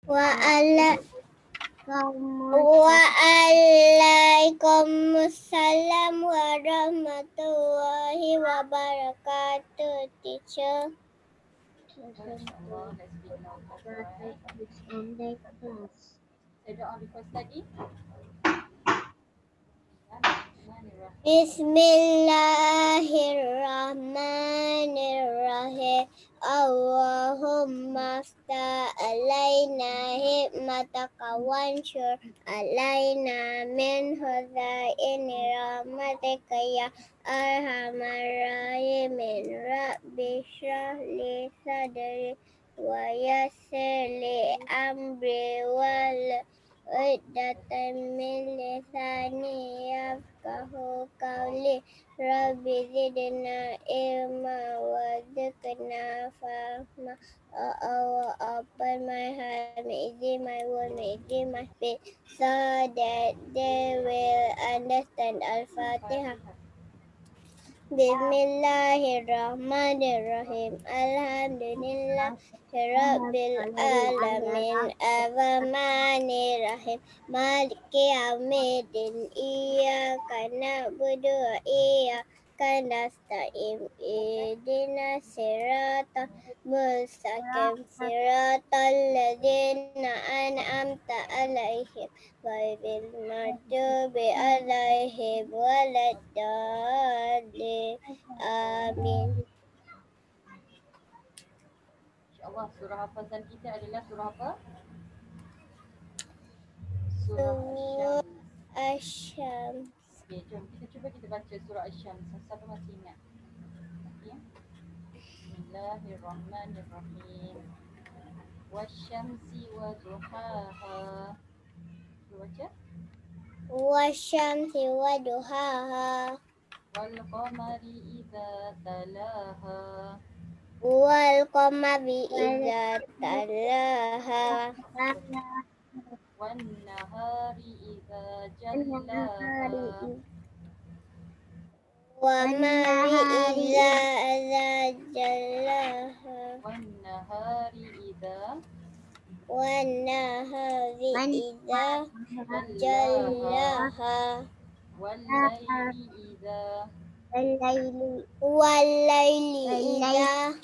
Waalaikumsalam warahmatullahi wabarakatuh, teacher. InsyaAllah, let's begin our class, right? Say doa before study. Bismillahirrahmanirrahim. Allahumma sta alaina hikmataka wanshur alaina min huzaini rahmatika ya arhamar rahimin. Rabbi shrah li sadri wa yassir li amri wal uqdatan min lisani yafqahu qawli. Rabbi zidna ilma warzuqna fahma. Open my heart, may easy my word, may easy my speech, so that they will understand Al-Fatihah. Bismillahirrahmanirrahim. Alhamdulillah Rabbil alamin. Ar-Rahmanir-Rahim. Maliki yaumiddin. Iyyaka na'budu wa iyyaka nasta'in. Ihdinas siratal mustaqim. Siratal ladzina an'amta 'alaihim ghairil maghdubi 'alaihim waladdallin. Amin. InsyaAllah, surah hafazan kita adalah surah apa? Surah Asy-Syams. Asyam. Okay, jom kita baca surah Asy-Syams. Siapa masih ingat? Okay. Bismillahirrahmanirrahim. Wasyamsi wa duhaha. Kita baca. Wasyamsi wa duhaha. Wal qamari idza talaha. Wal qamari idza talaha. Wan nahari idza jallaha. Wa mari idza jallaha. Wan nahari idza jallaha. wal laili idza Wal-laili idza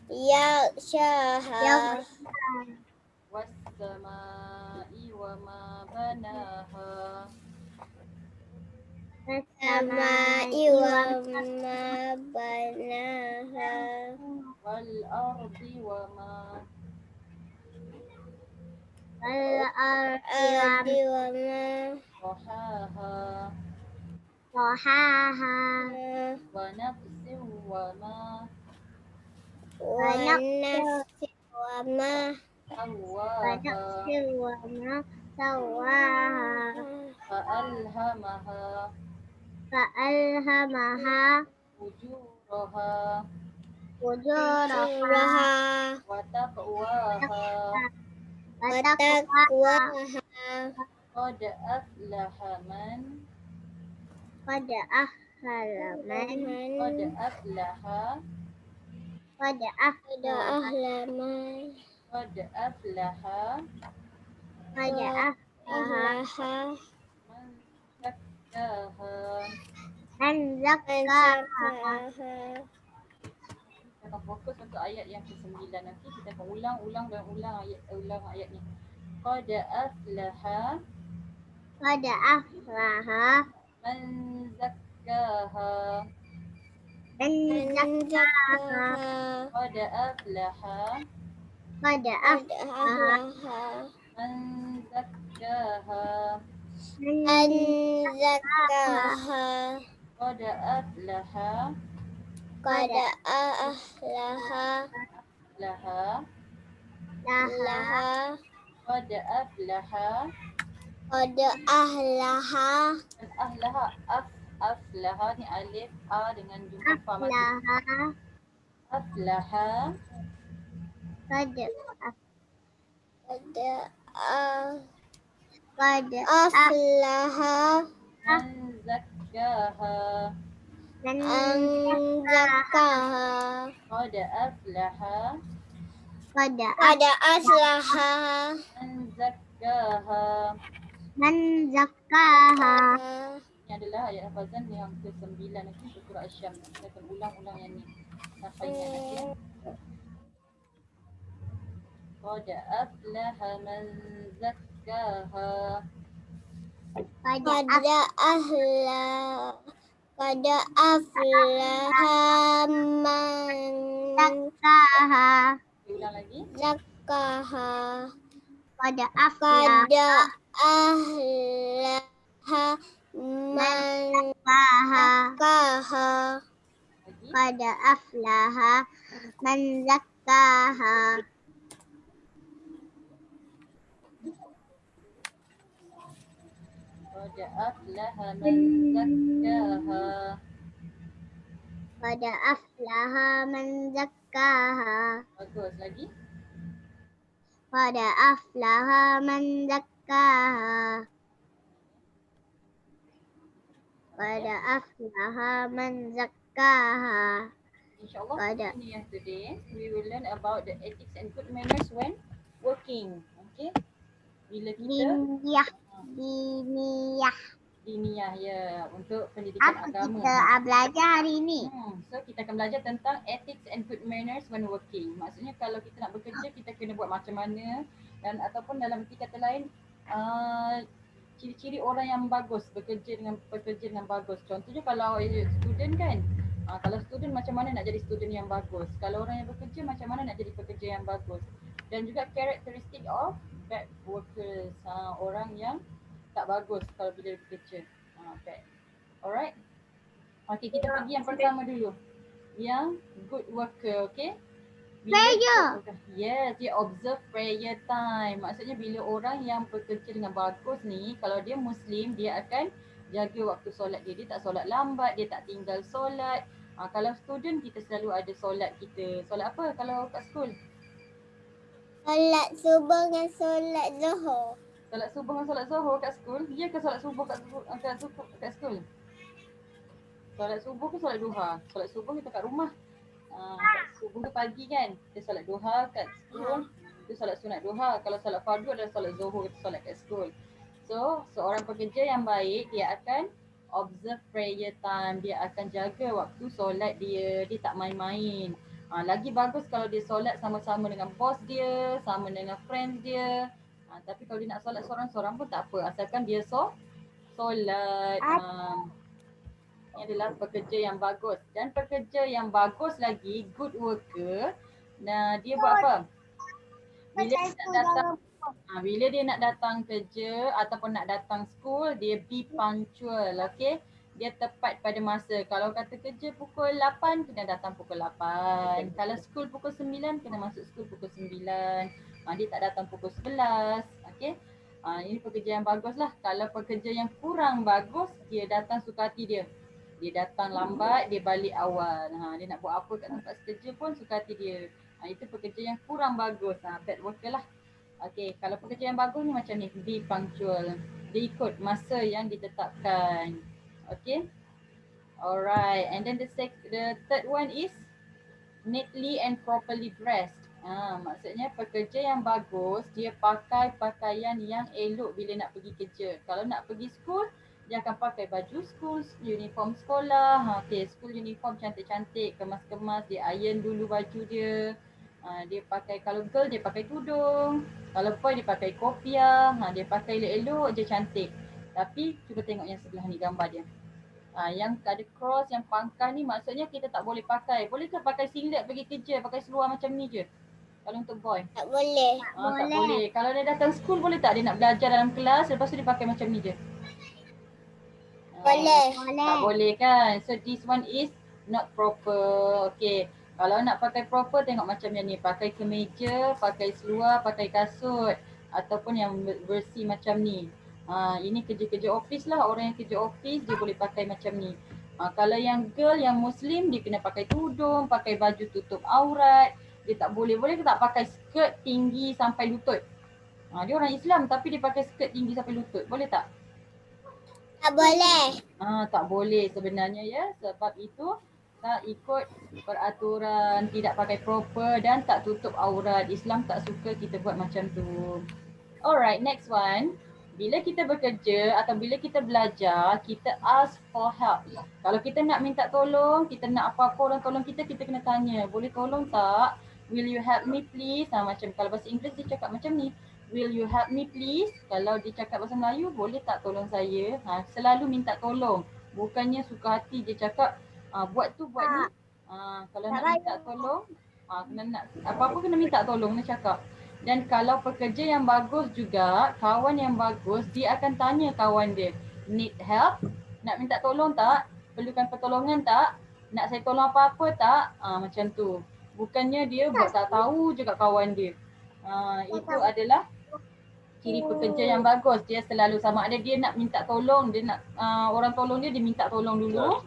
yaghshaha. was samai wa ma banaha. Samai wa ma banaha. Wal ardi wa ma Al-ardi wa ma tahaha. Wa nafsin wa ma nafsi wa ma sawaha. Fa'alhamaha ujuraha wa taqwaha. Qad aflaha man Qad aflaha man zakkaha. Kita akan fokus untuk ayat yang ke-9 nanti. Kita akan ulang ayat ni. Qad aflaha man zakkaha. Qad aflaha man zakkaha. Qad aflaha Qad aflaha ni alif a dengan jumpa fa mati. Aflaha Aflaha man zakkaha. an zakkaha. Qad aflaha Qad aflaha Man zakkaha. Ini adalah ayat hafazan yang ke-9 nanti untuk surah Asy-Syams. Kita akan ulang-ulang yang ni sampai ingat nanti ya. Qad aflaha man zakkaha. Qad aflaha man zakkaha. Diulang lagi. Zakkaha. Qad Qad aflaha aflaha man zakkaha. zakkaha. Lagi. Qad aflaha man zakkaha. Qad aflaha man zakkaha. Qad aflaha man zakkaha. Bagus lagi. Qad aflaha man zakkaha. Qad aflaha man zakkaha. InsyaAllah Pada. ini yang today we will learn about the ethics and good manners when working. Okay. Bila kita Diniyah. diniyah ya untuk pendidikan Apa agama. kita belajar hari ini? So kita akan belajar tentang ethics and good manners when working. Maksudnya kalau kita nak bekerja kita kena buat macam mana dan ataupun dalam erti kata lain ciri-ciri orang yang bagus pekerja dengan bagus. Contohnya kalau student kan, kalau student macam mana nak jadi student yang bagus. Kalau orang yang bekerja macam mana nak jadi pekerja yang bagus. Dan juga karakteristik of bad workers, orang yang tak bagus kalau bila bekerja. Bad. Alright. Okay, kita pergi yang pertama dulu. Yang good worker, okay? Prayer. Yes, dia observe prayer time. Maksudnya bila orang yang bekerja dengan bagus ni, kalau dia Muslim, dia akan jaga waktu solat dia. Dia tak solat lambat, dia tak tinggal solat. Kalau student, kita selalu ada solat kita. Solat apa kalau kat school? Solat subuh dengan solat zuhur. Solat subuh dengan solat zuhur kat school? Ya ke solat subuh kat school? Solat subuh ke solat duha? Solat subuh kita kat rumah. Subuh tu pagi kan, kita solat duha kat school, itu solat sunat duha. Kalau solat fardu adalah solat zuhur, kita solat kat school. So, seorang pekerja yang baik, dia akan observe prayer time, dia akan jaga waktu solat dia, dia tak main-main. Lagi bagus kalau dia solat sama-sama dengan bos dia, sama dengan friends dia. Tapi kalau dia nak solat seorang-seorang pun tak apa, asalkan dia solat. Ini adalah pekerja yang bagus. Dan pekerja yang bagus lagi, good worker, dia buat apa? Bila dia nak datang kerja ataupun nak datang school, dia be punctual, okay? Dia tepat pada masa. Kalau kata kerja pukul 8, kena datang pukul 8. Kalau school pukul 9, kena masuk school pukul 9. Dia tak datang pukul 11, okay? Ini pekerja yang bagus lah. Kalau pekerja yang kurang bagus, dia datang suka hati dia. Dia datang lambat, dia balik awal. Dia nak buat apa kat tempat kerja pun suka hati dia. Itu pekerja yang kurang bagus. Bad worker lah. Okay, kalau pekerja yang bagus ni macam ni. Be punctual. Dia ikut masa yang ditetapkan. Okay. Alright. And then the third one is neatly and properly dressed. Maksudnya pekerja yang bagus, dia pakai pakaian yang elok bila nak pergi kerja. Kalau nak pergi school, dia akan pakai baju school, uniform sekolah. Okay, school uniform cantik-cantik, kemas-kemas, dia iron dulu baju dia. Dia pakai, kalau girl dia pakai tudung, kalau boy dia pakai kopiah, dia pakai elok-elok je cantik. Tapi cuba tengok yang sebelah ni gambar dia. Yang ada cross, yang pangkah ni maksudnya kita tak boleh pakai. Boleh ke pakai singlet pergi kerja, pakai seluar macam ni je? Kalau untuk boy? Tak boleh. Tak boleh. Kalau dia datang school boleh tak dia nak belajar dalam kelas lepas tu dia pakai macam ni je? Boleh. Tak boleh kan? So this one is not proper. Okay. Kalau nak pakai proper tengok macam yang ni. Pakai kemeja, pakai seluar, pakai kasut. Ataupun yang bersih macam ni. Ini kerja-kerja office lah. Orang yang kerja office dia boleh pakai macam ni. Kalau yang girl, yang Muslim dia kena pakai tudung, pakai baju tutup aurat. Dia tak boleh. Boleh ke tak pakai skirt tinggi sampai lutut? Dia orang Islam tapi dia pakai skirt tinggi sampai lutut. Boleh tak? Tak boleh. Tak boleh sebenarnya ya. Sebab itu tak ikut peraturan, tidak pakai proper dan tak tutup aurat. Islam tak suka kita buat macam tu. Alright, next one. Bila kita bekerja atau bila kita belajar, kita ask for help. Kalau kita nak minta tolong, kita nak apa-apa orang tolong kita, kita kena tanya, boleh tolong tak? Will you help me please? Macam kalau bahasa Inggeris dia cakap macam ni. Will you help me please? Kalau dia cakap bahasa Melayu, boleh tak tolong saya? Selalu minta tolong. Bukannya suka hati dia cakap, buat tu, buat ni. Kalau nak minta tolong, kena nak, apa-apa kena minta tolong, dia cakap. Dan kalau pekerja yang bagus juga, kawan yang bagus, dia akan tanya kawan dia, need help? Nak minta tolong tak? Perlukan pertolongan tak? Nak saya tolong apa-apa tak? Macam tu. Bukannya dia buat tak tahu juga kawan dia. Itu adalah ciri pekerja yang bagus. Dia selalu sama ada dia nak minta tolong, dia nak orang tolong dia, dia minta tolong dulu.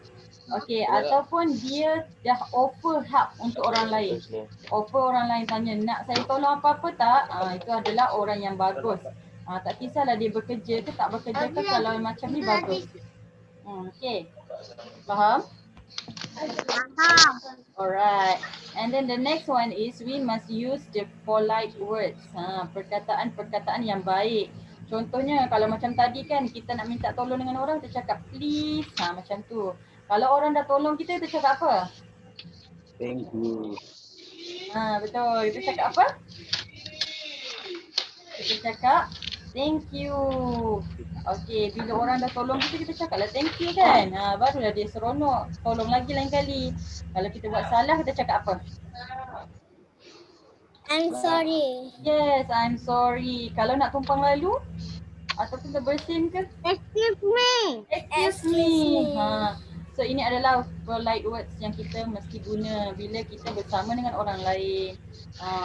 Okey, ataupun dia dah offer help untuk orang lain. Offer orang lain tanya, nak saya tolong apa-apa tak? Itu adalah orang yang bagus. Tak kisahlah dia bekerja ke tak bekerja ke, kalau macam ni bagus. Okey. Faham? Faham. Alright. And then the next one is we must use the polite words. Perkataan-perkataan yang baik. Contohnya kalau macam tadi kan kita nak minta tolong dengan orang, kita cakap please. Macam tu. Kalau orang dah tolong kita, kita cakap apa? Thank you. Betul. Kita cakap apa? Kita cakap thank you. Okey, bila orang dah tolong kita, kita cakap lah thank you kan. Barulah dia seronok. Tolong lagi lain kali. Kalau kita buat salah, kita cakap apa? I'm sorry. Yes, I'm sorry. Kalau nak tumpang lalu ataupun terbersin ke? Excuse me. Excuse me. So ini adalah polite words yang kita mesti guna bila kita bersama dengan orang lain.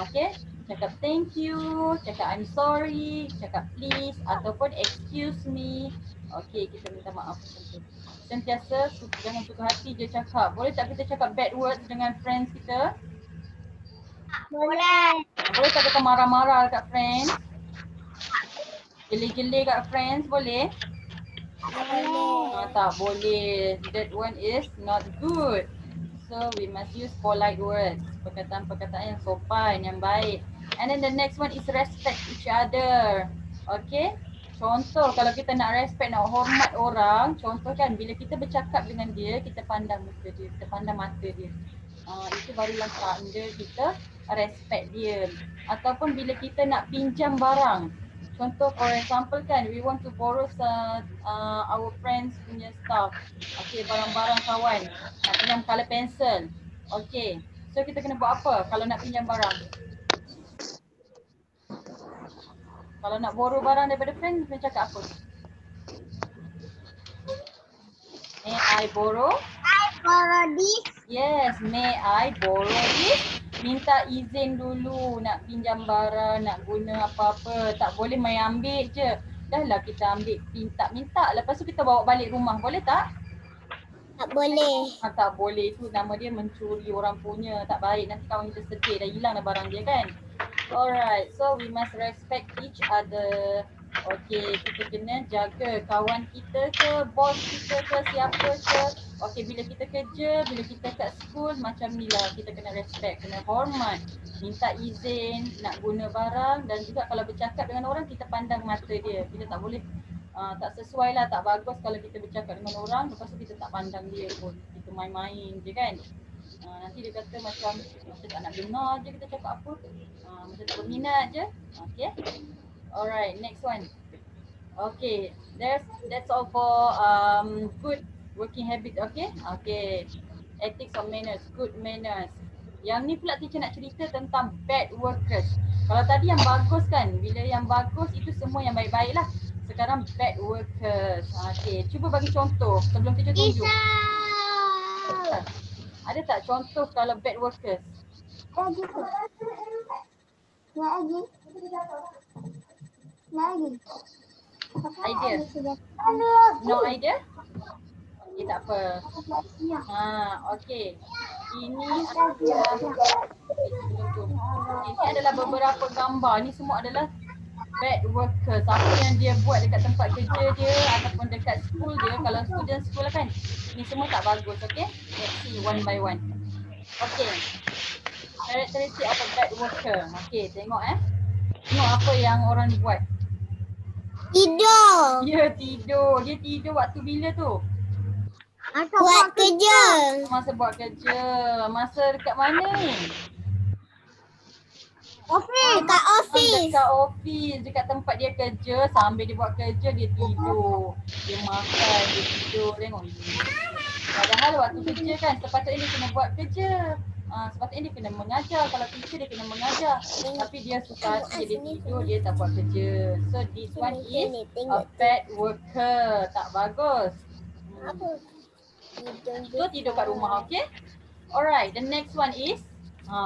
Okay, cakap thank you, cakap I'm sorry, cakap please ataupun excuse me. Okay, kita minta maaf macam tu. Sentiasa jangan suka hati je cakap. Boleh tak kita cakap bad words dengan friends kita? Boleh. Boleh tak kita marah-marah kat friends? Gelik-gelik kat friends boleh? Tak boleh. That one is not good. So we must use polite words. Perkataan-perkataan yang sopan, yang baik. And then the next one is respect each other. Okay. Contoh kalau kita nak respect, nak hormat orang. Contoh kan bila kita bercakap dengan dia, kita pandang muka dia, kita pandang mata dia. Itu barulah tanda kita respect dia. Ataupun bila kita nak pinjam barang. Contoh for example kan, we want to borrow our friends punya stuff. Okay, barang-barang kawan. Nak pinjam colour pencil. Okay, so kita kena buat apa kalau nak pinjam barang? Kalau nak borrow barang daripada friend, kita cakap apa? May I borrow? Borrow this. Yes, may I borrow this? Minta izin dulu nak pinjam barang, nak guna apa-apa. Tak boleh main ambil je. Dah lah kita ambil, minta. Lepas tu kita bawa balik rumah. Boleh tak? Tak boleh. Tak boleh. Itu nama dia mencuri orang punya. Tak baik. Nanti kawan kita sedih. Dah hilang dah barang dia kan? Alright. So we must respect each other. Okay, kita kena jaga kawan kita ke, bos kita ke, siapa ke. Okay, bila kita kerja, bila kita kat school, macam ni lah kita kena respect, kena hormat, minta izin nak guna barang dan juga kalau bercakap dengan orang kita pandang mata dia. Kita tak boleh, tak sesuai lah, tak bagus kalau kita bercakap dengan orang lepas tu kita tak pandang dia pun. Kita main-main je kan. Nanti dia kata macam kita tak nak dengar je kita cakap apa. Macam tak berminat je. Okay. Alright, next one. Okay, that's all for good working habit. Okay, okay. Ethics of manners, good manners. Yang ni pula teacher nak cerita tentang bad workers. Kalau tadi yang bagus kan, bila yang bagus itu semua yang baik-baik lah. Sekarang bad workers. Okay, cuba bagi contoh sebelum teacher tunjuk. Ada tak contoh kalau bad workers? Idea? No idea? Okay, tak apa. Okay. Ini sebelum tu. Ini adalah beberapa gambar. Ni semua adalah bad worker. Apa yang dia buat dekat tempat kerja dia ataupun dekat school dia. Kalau student school kan, ni semua tak bagus. Okay, let's see one by one. Okay, characteristic of a bad worker. Okay, tengok tengok apa yang orang ni buat. Tidur. Dia tidur. Dia tidur waktu bila tu? Buat kerja. Masa buat kerja. Masa dekat mana ni? Office. Dekat office. Dekat office, dekat tempat dia kerja. Sambil dia buat kerja, dia tidur. Dia makan, dia tidur. Tengok ni. Padahal waktu kerja kan, sepatutnya dia kena buat kerja. Sepatutnya dia kena mengajar. Kalau teacher dia kena mengajar. Tapi dia suka hati dia tidur, dia tak buat kerja. So this one is a bad worker. Tak bagus. Apa? So tidur kat rumah, okay? Alright, the next one is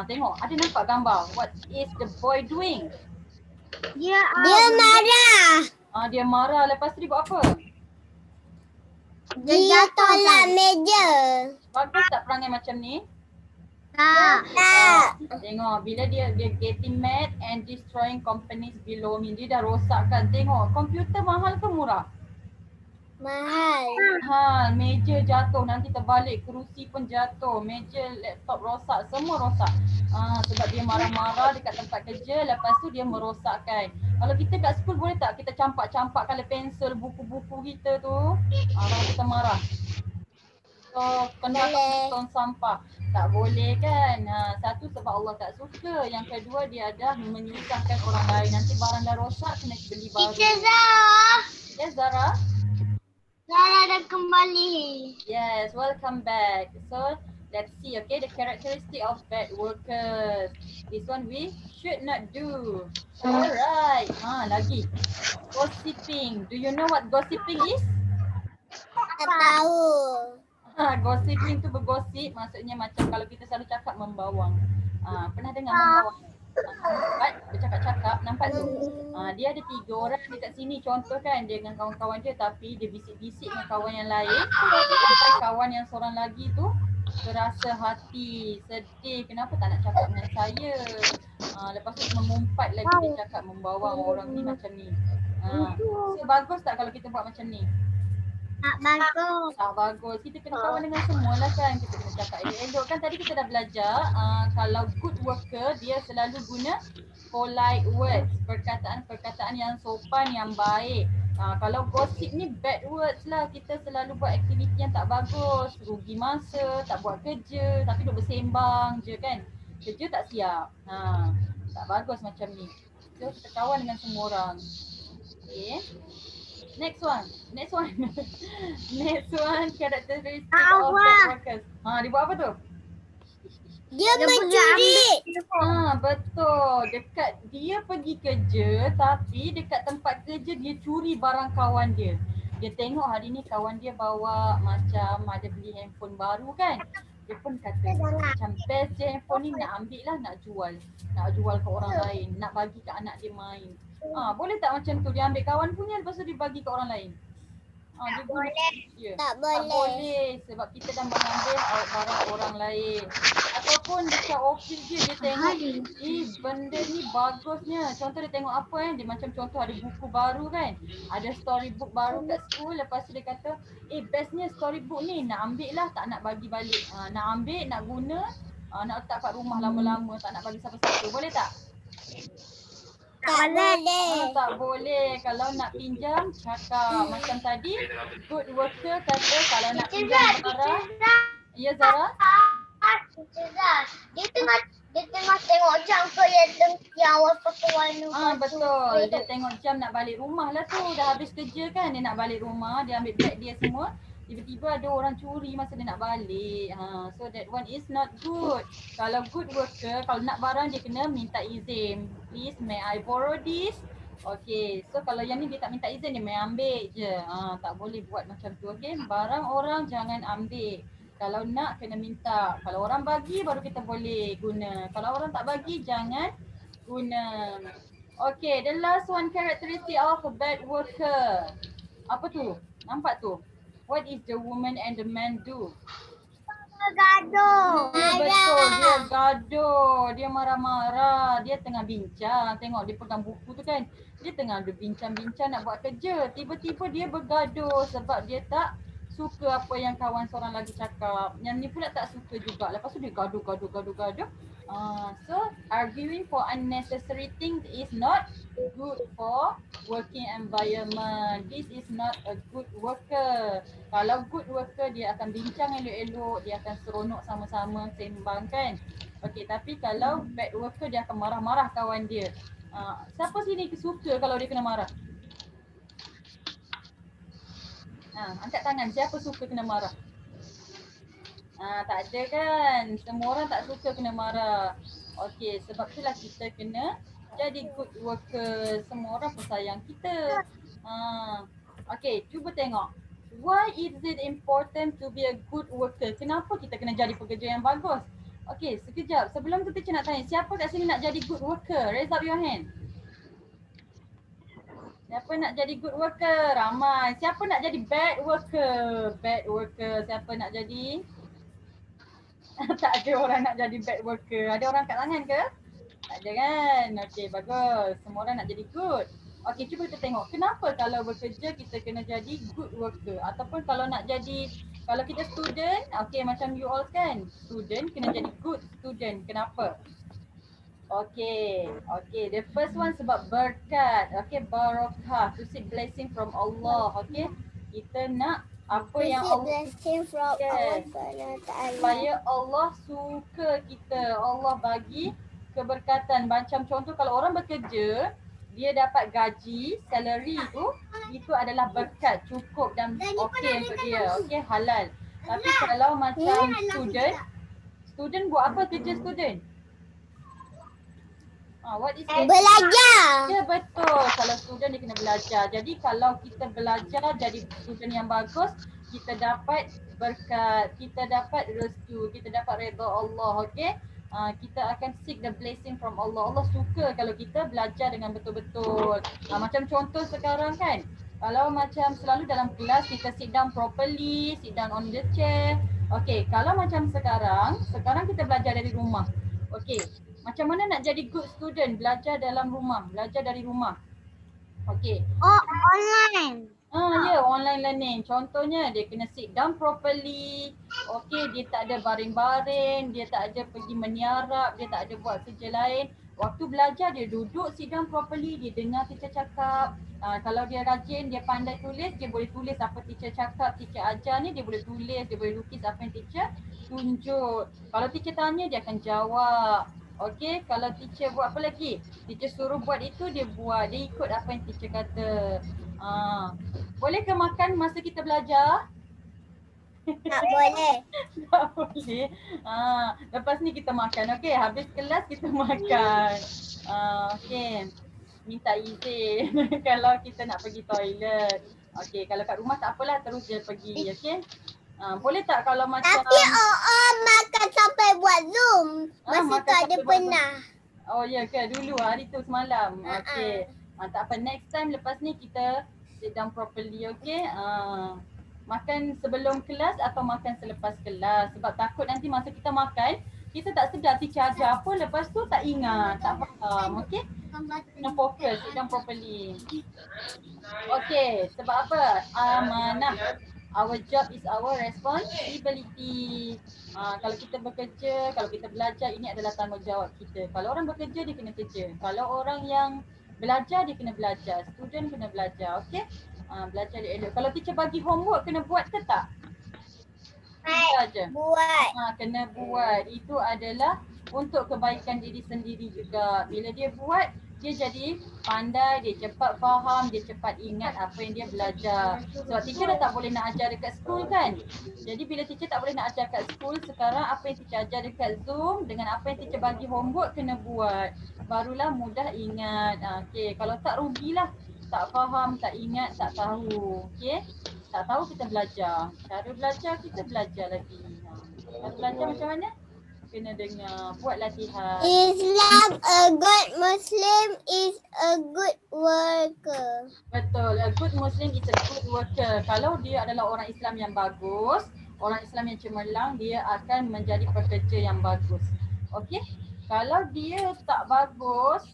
tengok, ada nampak gambar. What is the boy doing? Dia Dia marah. Dia marah, lepas tu dia buat apa? Dia tolak meja. Bagus tak perangai macam ni? Tak. Tengok, bila dia getting mad and destroying companies below me. Dia dah rosakkan. Tengok, komputer mahal ke murah? Mahal. Mahal, meja jatuh, nanti terbalik, kerusi pun jatuh, meja, laptop rosak, semua rosak. Sebab dia marah-marah dekat tempat kerja, lepas tu dia merosakkan. Kalau kita kat school boleh tak kita campak-campak colour pensel buku-buku kita tu? Kalau kita marah. So, kena tong sampah. Tak boleh kan? Satu sebab Allah tak suka. Yang kedua dia dah menyusahkan orang lain. Nanti barang dah rosak kena beli baru. Teacher Zara. Yes Zara? Zara dah kembali. Yes, welcome back. So, let's see, okay, the characteristic of bad workers. This one we should not do. Alright. Lagi. Gossiping. Do you know what gossiping is? Tak tahu. Gossiping tu bergosip, maksudnya macam kalau kita selalu cakap membawang. Pernah dengar membawang? Bercakap-cakap, nampak tu? Dia ada 3 orang dekat sini contoh kan, dia dengan kawan-kawan dia, tapi dia bisik-bisik dengan kawan yang lain. Sampai kawan yang seorang lagi tu terasa hati, sedih, kenapa tak nak cakap dengan saya. Lepas tu mengumpat lagi, dia cakap membawang orang ni macam ni. So bagus tak kalau kita buat macam ni? Tak bagus. Tak bagus. Kita kena kawan dengan semua lah kan. Kita kena cakap elok-elok. Kan tadi kita dah belajar kalau good worker dia selalu guna polite words. Perkataan-perkataan yang sopan, yang baik. Kalau gossip ni bad words lah. Kita selalu buat aktiviti yang tak bagus. Rugi masa, tak buat kerja. Tapi duk bersembang je kan. Kerja tak siap. Tak bagus macam ni. So kita kawan dengan semua orang. Okay. Next one. Next one, characteristic of bad workers. Dia buat apa tu? Dia mencuri. Betul. Dekat dia pergi kerja tapi dekat tempat kerja dia curi barang kawan dia. Dia tengok hari ni kawan dia bawa macam ada beli handphone baru kan. Dia pun kata macam best je handphone ni, nak ambil lah, nak jual. Nak jual ke orang lain, nak bagi ke anak dia main. Boleh tak macam tu? Dia ambil kawan punya lepas tu dia bagi ke orang lain. Tak dia boleh. Tak boleh sebab kita dah mengambil barang orang lain. Ataupun dekat office dia tengok benda ni bagusnya. Contoh dia tengok apa dia macam contoh ada buku baru kan. Ada storybook baru kat school, lepas tu dia kata bestnya storybook ni, nak ambil lah, tak nak bagi balik. Nak ambil, nak guna, nak letak kat rumah lama-lama, tak nak bagi siapa-siapa. Boleh tak? Tak boleh. Tak boleh. Kalau nak pinjam, cakap. Macam tadi, good worker kata kalau nak pinjam barang. Ya Zara? Teacher Zara. Dia tengah tengok jam ke yang pakai warna. Betul. Dia tengok jam nak balik rumah lah tu. Dah habis kerja kan, dia nak balik rumah. Dia ambil beg dia semua. Tiba-tiba ada orang curi masa dia nak balik. So that one is not good. Kalau good worker, kalau nak barang dia kena minta izin. Please, may I borrow this? Okay, so kalau yang ni dia tak minta izin, dia main ambil je. Tak boleh buat macam tu, okay? Barang orang jangan ambil. Kalau nak kena minta. Kalau orang bagi baru kita boleh guna. Kalau orang tak bagi jangan guna. Okay, the last one characteristic of a bad worker. Apa tu? Nampak tu? What is the woman and the man do? Gaduh. Betul, dia gaduh, dia marah-marah, dia tengah bincang. Tengok dia pegang buku tu kan. Dia tengah ada bincang-bincang nak buat kerja. Tiba-tiba dia bergaduh sebab dia tak suka apa yang kawan seorang lagi cakap. Yang ni pula tak suka juga. Lepas tu dia gaduh. So arguing for unnecessary things is not good for working environment. This is not a good worker. Kalau good worker dia akan bincang elok-elok, dia akan seronok sama-sama sembang kan. Okey, tapi kalau bad worker dia akan marah-marah kawan dia. Siapa sini suka kalau dia kena marah? Angkat tangan, siapa suka kena marah? Tak ada kan? Semua orang tak suka kena marah. Okey, sebab itulah kita kena jadi good worker. Semua orang pun sayang kita. Okey, cuba tengok. Why is it important to be a good worker? Kenapa kita kena jadi pekerja yang bagus? Okey, sekejap. Sebelum tu teacher nak tanya, siapa kat sini nak jadi good worker? Raise up your hand. Siapa nak jadi good worker? Ramai. Siapa nak jadi bad worker? Bad worker. Siapa nak jadi? Tak ada orang nak jadi bad worker. Ada orang kat tangan ke? Tak ada kan? Okey, bagus. Semua orang nak jadi good. Okey, cuba kita tengok. Kenapa kalau bekerja kita kena jadi good worker? Ataupun kalau nak jadi, kalau kita student, okey macam you all kan? Student kena jadi good student. Kenapa? Okay, the first one sebab berkat, okay, barakah, to seek blessing from Allah, okay. Kita nak apa yang Allah blessing from yes, Allah supaya Allah suka kita, Allah bagi keberkatan. Macam contoh kalau orang bekerja, dia dapat gaji, salary tu, itu adalah berkat, cukup dan okey untuk dia, okey, halal. Tapi kalau macam student buat apa kerja student? What is it? Belajar. Ya betul. Kalau student dia kena belajar. Jadi kalau kita belajar jadi student yang bagus, kita dapat berkat, kita dapat rezeki, kita dapat redha Allah, okey? Kita akan seek the blessing from Allah. Allah suka kalau kita belajar dengan betul-betul. Macam contoh sekarang kan, kalau macam selalu dalam kelas kita sit down properly, sit down on the chair. Okey, kalau macam sekarang kita belajar dari rumah. Okey. Macam mana nak jadi good student? Belajar dalam rumah, belajar dari rumah. Okey. Oh, online. Ya, online learning. Contohnya dia kena sit down properly. Okey, dia tak ada baring-baring, dia tak ada pergi meniarap, dia tak ada buat kerja lain. Waktu belajar dia duduk sit down properly, dia dengar teacher cakap. Kalau dia rajin, dia pandai tulis, dia boleh tulis apa teacher cakap, teacher ajar ni dia boleh tulis, dia boleh lukis apa yang teacher tunjuk. Kalau teacher tanya dia akan jawab. Okey, kalau teacher buat apa lagi? Teacher suruh buat itu, dia buat. Dia ikut apa yang teacher kata. Boleh ke makan masa kita belajar? Tak boleh. Tak boleh. Lepas ni kita makan. Okey, habis kelas kita makan. Okey, minta izin kalau kita nak pergi toilet. Okey, kalau kat rumah tak apalah, terus je pergi. Okey. Boleh tak kalau macam Tapi makan sampai buat Zoom. Masa makan tu ada sampai buat pernah. Oh ya ke? Dulu hari tu semalam. Okey. Tak apa, next time lepas ni kita sit down properly, okey? Makan sebelum kelas atau makan selepas kelas. Sebab takut nanti masa kita makan, kita tak sedar teacher ajar apa, lepas tu tak ingat, tak faham, okey? Kena fokus, sit down properly. Okey, sebab apa? Amanah. Our job is our responsibility. Kalau kita bekerja, kalau kita belajar, ini adalah tanggungjawab kita. Kalau orang bekerja, dia kena kerja. Kalau orang yang belajar, dia kena belajar. Student kena belajar, okey? Belajar dia elok. Kalau teacher bagi homework, kena buat ke tak? Saja. Buat. Kena buat. Itu adalah untuk kebaikan diri sendiri juga. Bila dia buat, dia jadi pandai, dia cepat faham, dia cepat ingat apa yang dia belajar. Sebab teacher dah tak boleh nak ajar dekat school kan. Jadi bila teacher tak boleh nak ajar kat school, sekarang apa yang teacher ajar dekat Zoom dengan apa yang teacher bagi homework kena buat. Barulah mudah ingat. Okey, kalau tak rugilah. Tak faham, tak ingat, tak tahu. Okey. Tak tahu kita belajar. Cara belajar kita belajar lagi. Cara belajar macam mana? Kena dengar, buat latihan. Islam, a good Muslim is a good worker. Betul, a good Muslim is a good worker. Kalau dia adalah orang Islam yang bagus, orang Islam yang cemerlang, dia akan menjadi pekerja yang bagus. Okey. Kalau dia tak bagus,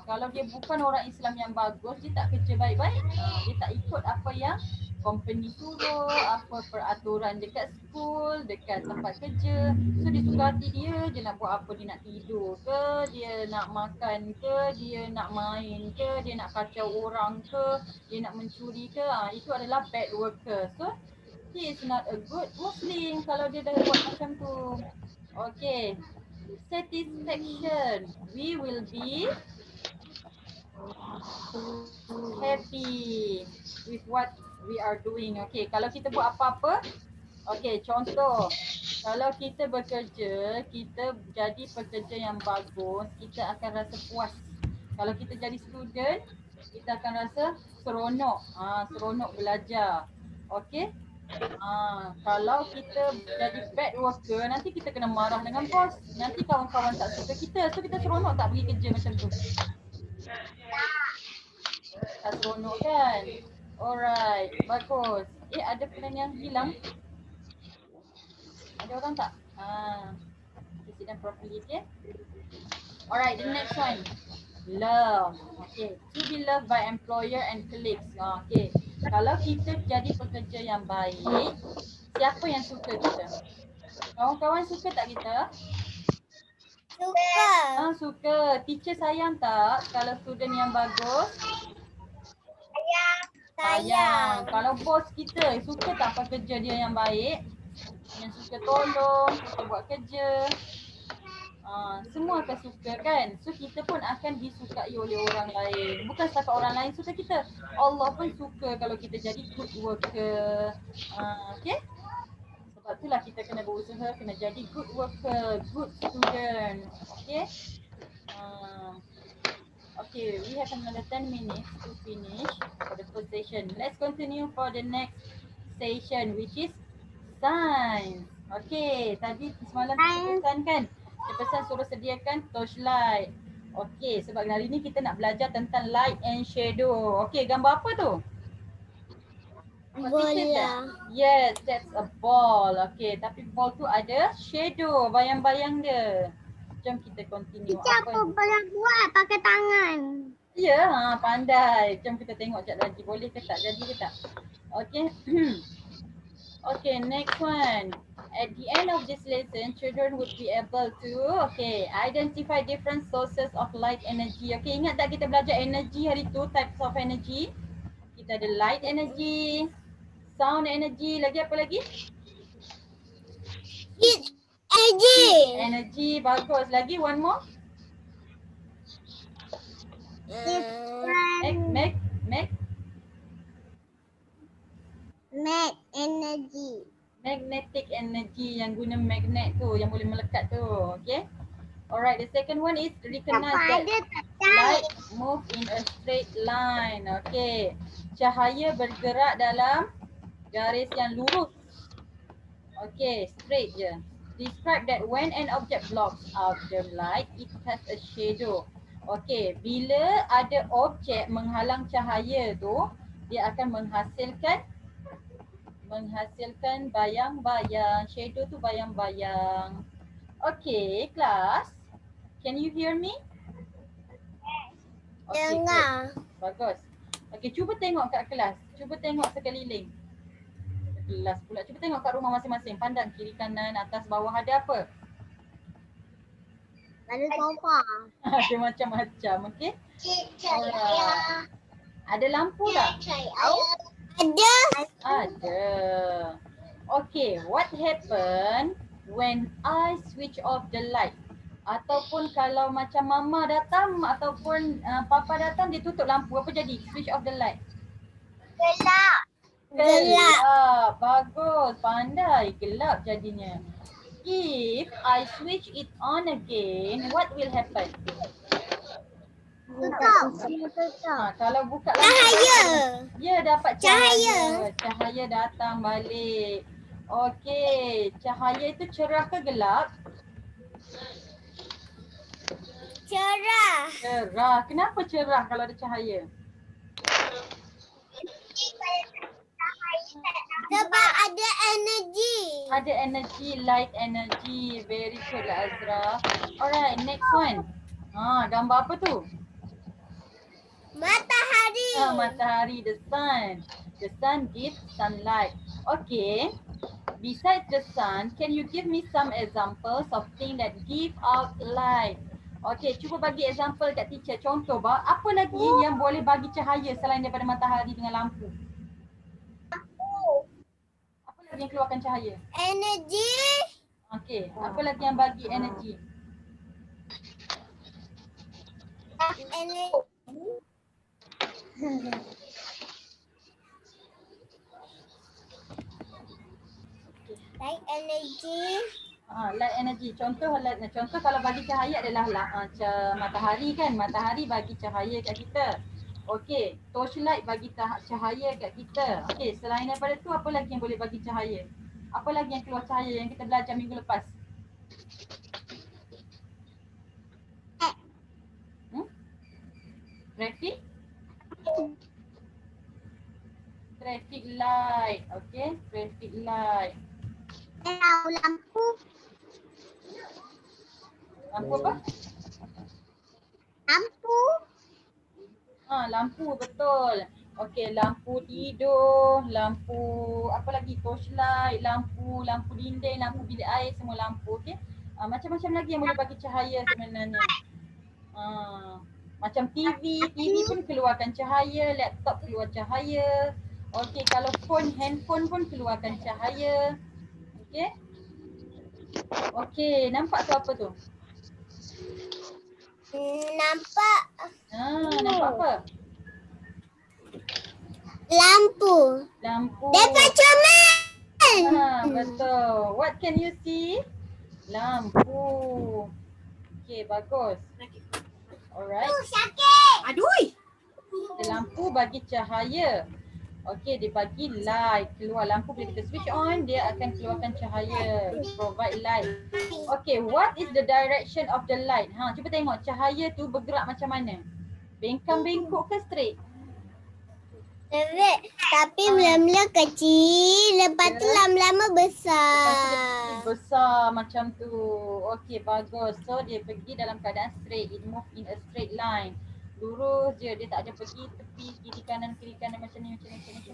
kalau dia bukan orang Islam yang bagus, dia tak kerja baik-baik. Dia tak ikut apa yang company suruh, apa peraturan dekat school, dekat tempat kerja. So dia suka hati dia nak buat apa, dia nak tidur ke, dia nak makan ke, dia nak main ke, dia nak kacau orang ke, dia nak mencuri ke. Itu adalah bad worker. So he is not a good Muslim kalau dia dah buat macam tu. Okay. Satisfaction. We will be happy with what we are doing. Okay, kalau kita buat apa-apa, okay, contoh, kalau kita bekerja, kita jadi pekerja yang bagus, kita akan rasa puas. Kalau kita jadi student, kita akan rasa seronok, seronok belajar. Okay. Kalau kita jadi bad worker, nanti kita kena marah dengan bos. Nanti kawan-kawan tak suka kita. So kita seronok tak pergi kerja macam tu? Tak seronok kan? Alright, bagus. Ada plan yang hilang? Ada orang tak? Kita sit down properly, okay? Alright, the next one. Love. Okay, to be loved by employer and colleagues. Okay, kalau kita jadi pekerja yang baik, siapa yang suka kita? Kawan-kawan suka tak kita? Suka. Suka. Teacher sayang tak kalau student yang bagus? Sayang. Kalau bos kita, suka tak pekerja dia yang baik? Yang suka tolong, suka buat kerja. Semua akan suka kan? So kita pun akan disukai oleh orang lain. Bukan setakat orang lain suka kita, Allah pun suka kalau kita jadi good worker. Okay? Sebab itulah kita kena berusaha, kena jadi good worker, good student. Okay? Okay, we have another 10 minutes to finish for the first session. Let's continue for the next session, which is science. Okay, tadi semalam kita pesan kan? Kita pesan suruh sediakan torchlight. Okay, sebab hari ni kita nak belajar tentang light and shadow. Okay, gambar apa tu? Bola. Yes, that's a ball. Okay, tapi ball tu ada shadow, bayang-bayang dia. Jom kita continue. Kita apa boleh buat pakai tangan? Ya, pandai. Jom kita tengok Cik Raji. Boleh ke tak? Jadi ke tak? Okay. Okay, next one. At the end of this lesson, children would be able to, identify different sources of light energy. Okay, ingat tak kita belajar energy hari tu, types of energy? Kita ada light energy, sound energy, lagi apa lagi? Heat energy. Energy, bagus. Lagi one more? Energy. Magnetic energy, yang guna magnet tu, yang boleh melekat tu. Okay. Alright, the second one is recognize that light move in a straight line. Okay. Cahaya bergerak dalam garis yang lurus. Okay, straight je. Describe that when an object blocks out the light, it has a shadow. Okay, bila ada objek menghalang cahaya tu, dia akan menghasilkan bayang-bayang. Shadow tu bayang-bayang. Okay, kelas. Can you hear me? Okay, Dengar. good. Bagus. Okay, cuba tengok kat kelas. Cuba tengok sekeliling. Kelas pula. Cuba tengok kat rumah masing-masing. Pandang kiri, kanan, atas, bawah. Ada apa? Ada sofa. Ada macam-macam. Okay. Alright. Ada lampu tak? Ada. Ada. Okay, what happen when I switch off the light? Ataupun kalau macam mama datang ataupun papa datang, dia tutup lampu, apa jadi? Switch off the light. Gelap. Gelap. Bagus, pandai. Gelap jadinya. If I switch it on again, what will happen? Kalau buka lampu, Cahaya. ya dapat cahaya. Cahaya datang balik. Okey, cahaya itu cerah ke gelap? Cerah. Cerah. Kenapa cerah kalau ada cahaya? Sebab ada energy. Ada energy, light energy. Very good lah Azra. Alright, next one. Gambar apa tu? Matahari. Matahari, the sun. The sun gives sunlight. Okay. Besides the sun, can you give me some examples of things that give out light? Okay, cuba bagi example kat teacher. Contoh, apa lagi yang boleh bagi cahaya selain daripada matahari dengan lampu? Apa lagi yang keluarkan cahaya? Energy. Okay, apa lagi yang bagi energy? Energy. Light energy. Light energy. Contoh kalau bagi cahaya adalah matahari kan. Matahari bagi cahaya kat kita. Okey, torchlight bagi cahaya kat kita. Okey, selain daripada tu apa lagi yang boleh bagi cahaya? Apa lagi yang keluar cahaya yang kita belajar minggu lepas? Traffic light. Okey, traffic light. Lampu. Lampu apa? Lampu. Lampu betul. Okey, lampu tidur, lampu apa lagi? Torchlight, lampu dinding, lampu bilik air, semua lampu. Okey. Macam-macam lagi yang boleh bagi cahaya sebenarnya. Macam TV pun keluarkan cahaya, laptop keluar cahaya. Okey, kalau handphone pun keluarkan cahaya. Okey. Okey, nampak tu apa tu? Nampak Nampak apa? lampu. Lampu. Dapat cermin. Betul. What can you see? Lampu. Okay, bagus. Alright. Sakit. Aduh. Lampu bagi cahaya. Okay, dia bagi light. Keluar lampu bila kita switch on, dia akan keluarkan cahaya. Provide light. Okay, what is the direction of the light? Cuba tengok cahaya tu bergerak macam mana? Bengkang-bengkok ke straight? Tapi mula-mula kecil, lepas tu lama-lama besar. Besar macam tu. Okey, bagus. So dia pergi dalam keadaan straight. It move in a straight line. Lurus je. Dia tak ada pergi tepi kiri kanan macam ni.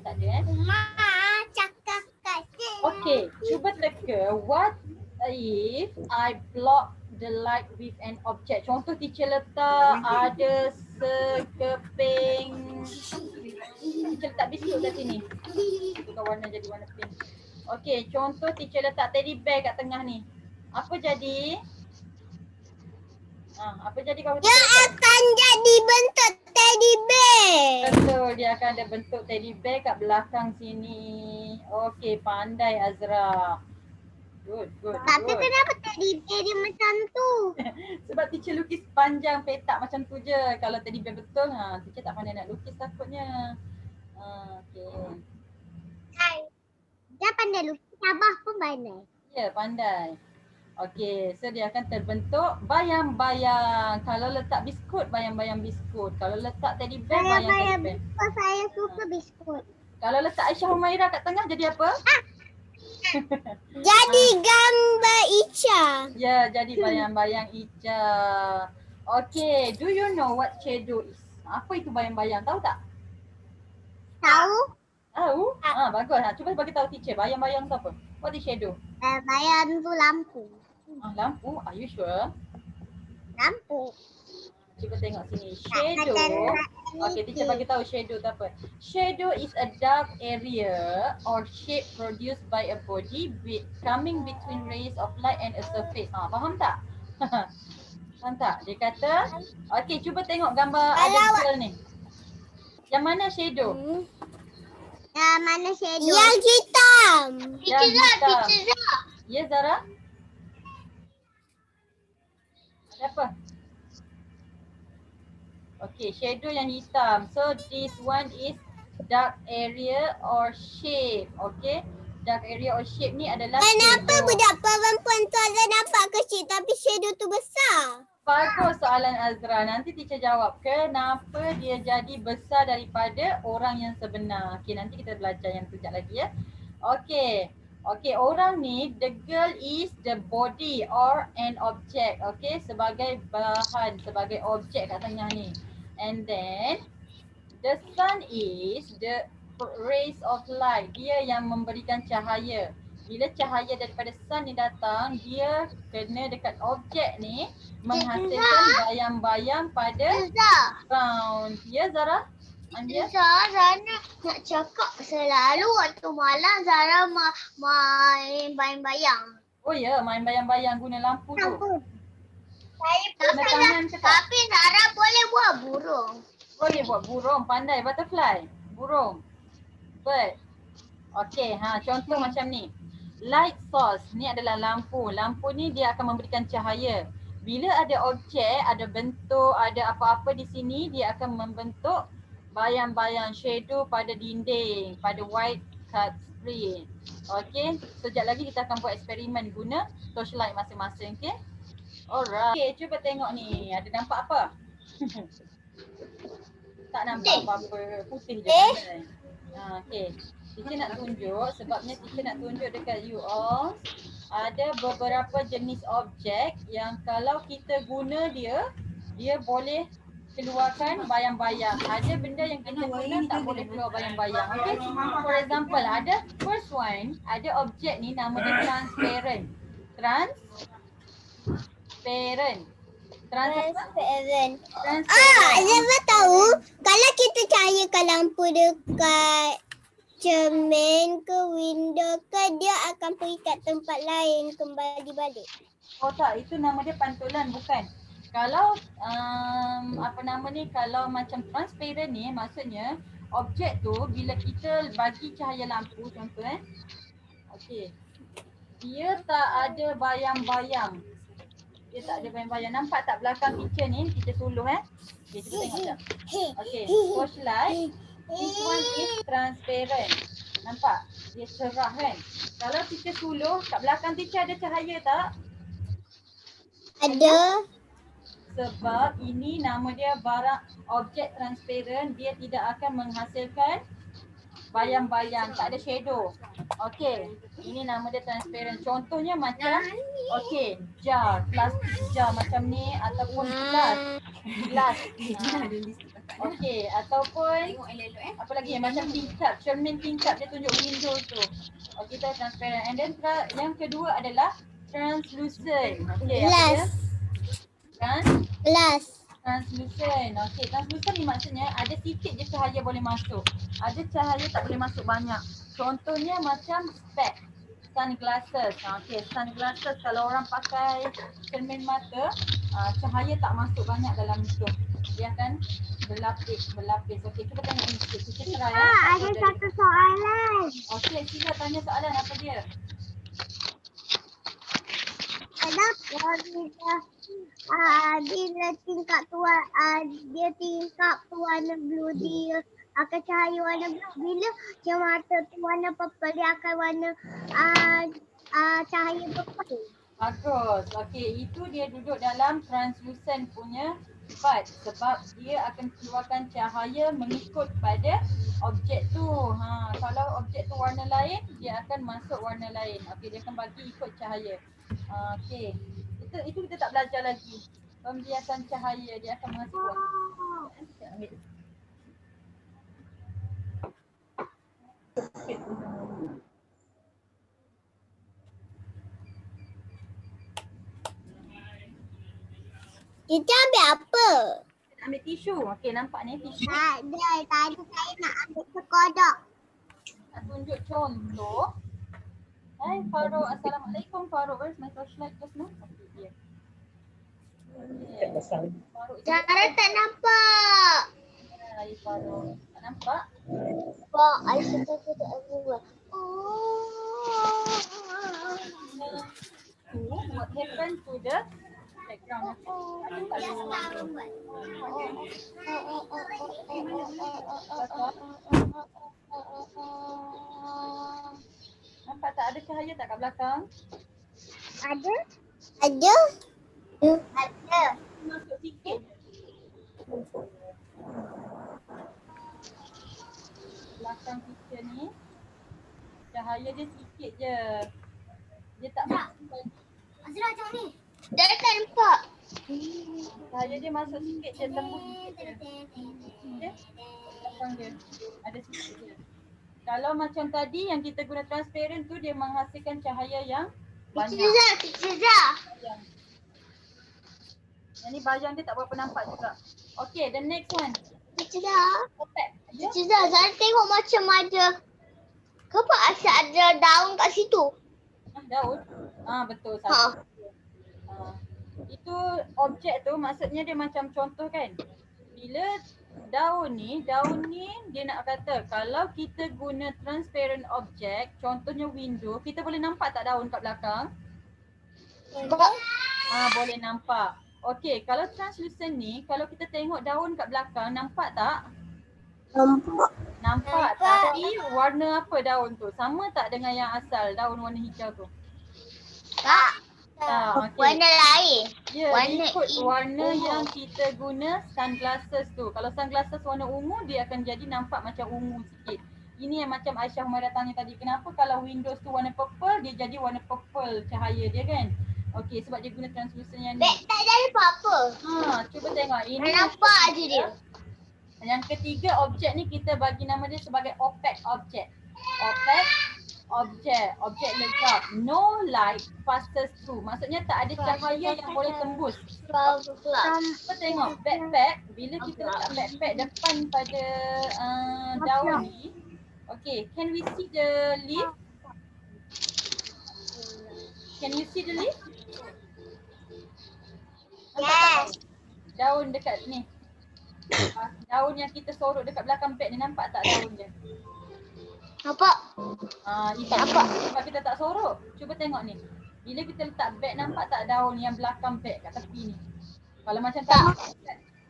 Tak ada Mak cakap kat sini. Okey, cuba teka. What if I block the light with an object? Contoh teacher letak ada sekeping. Teacher letak biskut kat sini. Tukar warna jadi warna pink. Okey, contoh teacher letak teddy bear kat tengah ni. Apa jadi? Apa jadi kalau Dia akan jadi bentuk teddy bear. Betul, dia akan ada bentuk teddy bear kat belakang sini. Okey, pandai Azra. Good. Tapi kenapa teddy bear dia macam tu? Sebab teacher lukis panjang petak macam tu je. Kalau teddy bear betul, teacher tak pandai nak lukis takutnya. Okey. Dia pandai lukis, Abah pun pandai. Ya, pandai. Okey, so dia akan terbentuk bayang-bayang. Kalau letak biskut, bayang-bayang biskut. Kalau letak teddy bear, bayang teddy bear. Sebab saya suka biskut. Kalau letak Aisyah Humaira kat tengah, jadi apa? Jadi gambar Ica. Ya, jadi bayang-bayang Ica. Okey, do you know what shadow is? Apa itu bayang-bayang? Tahu tak? Tahu? Tahu? Bagus. Cuba bagi tahu teacher, bayang-bayang tu apa? What is shadow? Bayang tu lampu. Lampu? Are you sure? Lampu. Cuba tengok sini. Shadow. Okay, teacher bagi tahu shadow tu apa. Shadow is a dark area or shape produced by a body coming between rays of light and a surface. Faham tak? Faham tak? Dia kata, okay, cuba tengok gambar ada girl ni. Yang mana shadow? Yang mana shadow? Yang hitam. Yang hitam. Ya Zara? Ada apa? Okay, shadow yang hitam. So this one is dark area or shape. Okay, dark area or shape ni adalah Kenapa shadow. budak perempuan tu ada nampak kecil tapi shadow tu besar? Bagus soalan Azra. Nanti teacher jawab kenapa dia jadi besar daripada orang yang sebenar. Okay, nanti kita belajar yang tu sekejap lagi ya. Okay. Okay, orang ni, the girl is the body or an object. Okay, sebagai bahan, sebagai objek kat tengah ni. And then, the sun is the rays of light. Dia yang memberikan cahaya. Bila cahaya daripada sun ni datang, dia kena dekat objek ni menghasilkan bayang-bayang pada Zah, ground. Ya Zara? Andia? Zara nak cakap selalu waktu malam Zara main bayang-bayang. Oh ya, main bayang-bayang guna lampu tu. Saya Guna tangan ke tak? tapi Zara boleh buat burung. Boleh buat burung, pandai butterfly. Burung. Bird. Okay, contoh macam ni. Light source, ni adalah lampu. Lampu ni dia akan memberikan cahaya. Bila ada objek, ada bentuk, ada apa-apa di sini, dia akan membentuk bayang-bayang shadow pada dinding, pada white card screen. Okay, sekejap lagi kita akan buat eksperimen guna torchlight masing-masing. Okay. Alright. Okay, cuba tengok ni. Ada nampak apa? Tak nampak apa-apa. Putih je. Okay. Teacher nak tunjuk, sebabnya teacher nak tunjuk dekat you all. Ada beberapa jenis objek yang kalau kita guna dia, dia boleh keluarkan bayang-bayang. Ada benda yang kita guna tak boleh keluar bayang-bayang. Okay. For example, ada first one, ada objek ni nama dia transparent. Transparent. Transparent. Transparent. Azabah tahu kalau kita cahayakan lampu dekat cermin ke window ke, dia akan pergi kat tempat lain kembali balik. Oh tak, itu nama dia pantulan bukan. Kalau apa nama ni, kalau macam transparent ni maksudnya objek tu bila kita bagi cahaya lampu contoh okey. Dia tak ada bayang-bayang. Dia tak ada bayang-bayang. Nampak tak belakang picture ni? Kita suluh Okey, kita tengok sekejap. Okey, torchlight. This one is transparent. Nampak? Dia cerah kan? Kalau teacher suluh, kat belakang teacher ada cahaya tak? Ada. Sebab ini nama dia barang objek transparent, dia tidak akan menghasilkan bayang-bayang, tak ada shadow. Okey, ini nama dia transparent. Contohnya macam jar, plastik jar macam ni ataupun gelas. Okey, ataupun apa lagi macam tingkap, cermin tingkap dia tunjuk window tu. Okey, itu transparent. And then yang kedua adalah translucent. Okey, apa dia? Glass. Translucent. Okey, translucent ni maksudnya ada sikit je cahaya boleh masuk. Ada cahaya tak boleh masuk banyak. Contohnya macam spec, sunglasses. Okey, sunglasses kalau orang pakai cermin mata, cahaya tak masuk banyak dalam itu. Dia akan berlapis. Okey, cuba tengok ni sikit. Kita try Ada satu soalan. Okey, sila tanya soalan apa dia? Kenapa bila tingkap tu dia tingkap tu warna blue, dia akan cahaya warna blue. Bila mata tu warna purple, dia akan warna cahaya purple. Bagus. Okey, itu dia duduk dalam translucent punya part sebab dia akan keluarkan cahaya mengikut pada objek tu. Kalau objek tu warna lain, dia akan masuk warna lain. Okey, dia akan bagi ikut cahaya. Okey. Itu kita tak belajar lagi. Pembiasan cahaya dia akan masuk. Ambil. Kita ambil apa? Ambil tisu. Okey, nampak ni tisu. Tadi saya nak ambil sekodok. Nak tunjuk contoh. Hai Farouk, Assalamualaikum Farouk. Where's my flashlight just now? Okay, here. Farouk, Zara tak nampak. Hai Farouk. Tak nampak? Kok, I suka everywhere. What happened to the background? Nampak tak ada cahaya tak kat belakang? Ada? Ada? Ada. Masuk sikit. Belakang picture ni cahaya dia sikit je. Dia tak masuk. Azra macam ni. Dah tak nampak. Cahaya dia masuk sikit je, tembus sikit je. Okay? Belakang dia. Ada sikit je. Kalau macam tadi yang kita guna transparent tu dia menghasilkan cahaya yang banyak. Teacher Zah. Bayang. Yang ni bayang dia tak berapa nampak juga. Okay, the next one. Teacher Zah. Opaque. Ya? Teacher Zah, Zah tengok macam ada. Kenapa asal ada daun kat situ? Daun? Betul. Ha. Satu. Itu objek tu maksudnya dia macam contoh kan. Bila daun ni dia nak kata kalau kita guna transparent object, contohnya window, kita boleh nampak tak daun kat belakang? Boleh nampak. Okey, kalau translucent ni, kalau kita tengok daun kat belakang, nampak tak? Nampak. Tapi warna apa daun tu? Sama tak dengan yang asal daun warna hijau tu? Tak. Tak. Okay. Warna lain. Ya, warna ikut warna ungu. yang kita guna sunglasses tu. Kalau sunglasses warna ungu, dia akan jadi nampak macam ungu sikit. Ini yang macam Aisyah Humairah tanya tadi. Kenapa kalau Windows tu warna purple, dia jadi warna purple cahaya dia kan? Okey, sebab dia guna translucent yang ni. Beg tak jadi apa-apa. Cuba tengok. Ini Tak nampak je dia. Yang ketiga objek ni kita bagi nama dia sebagai opaque object. Opaque objek legap. No light passes through. Maksudnya tak ada cahaya yang boleh tembus. Kita tengok backpack. Bila kita letak backpack depan pada daun ni. Okay, can we see the leaf? Can you see the leaf? Yes. Daun dekat ni. Daun yang kita sorok dekat belakang beg ni, nampak tak daun dia? Nampak? Itu sebab kita tak sorok. Cuba tengok ni. Bila kita letak beg, nampak tak daun yang belakang beg kat tepi ni? Kalau macam Tak.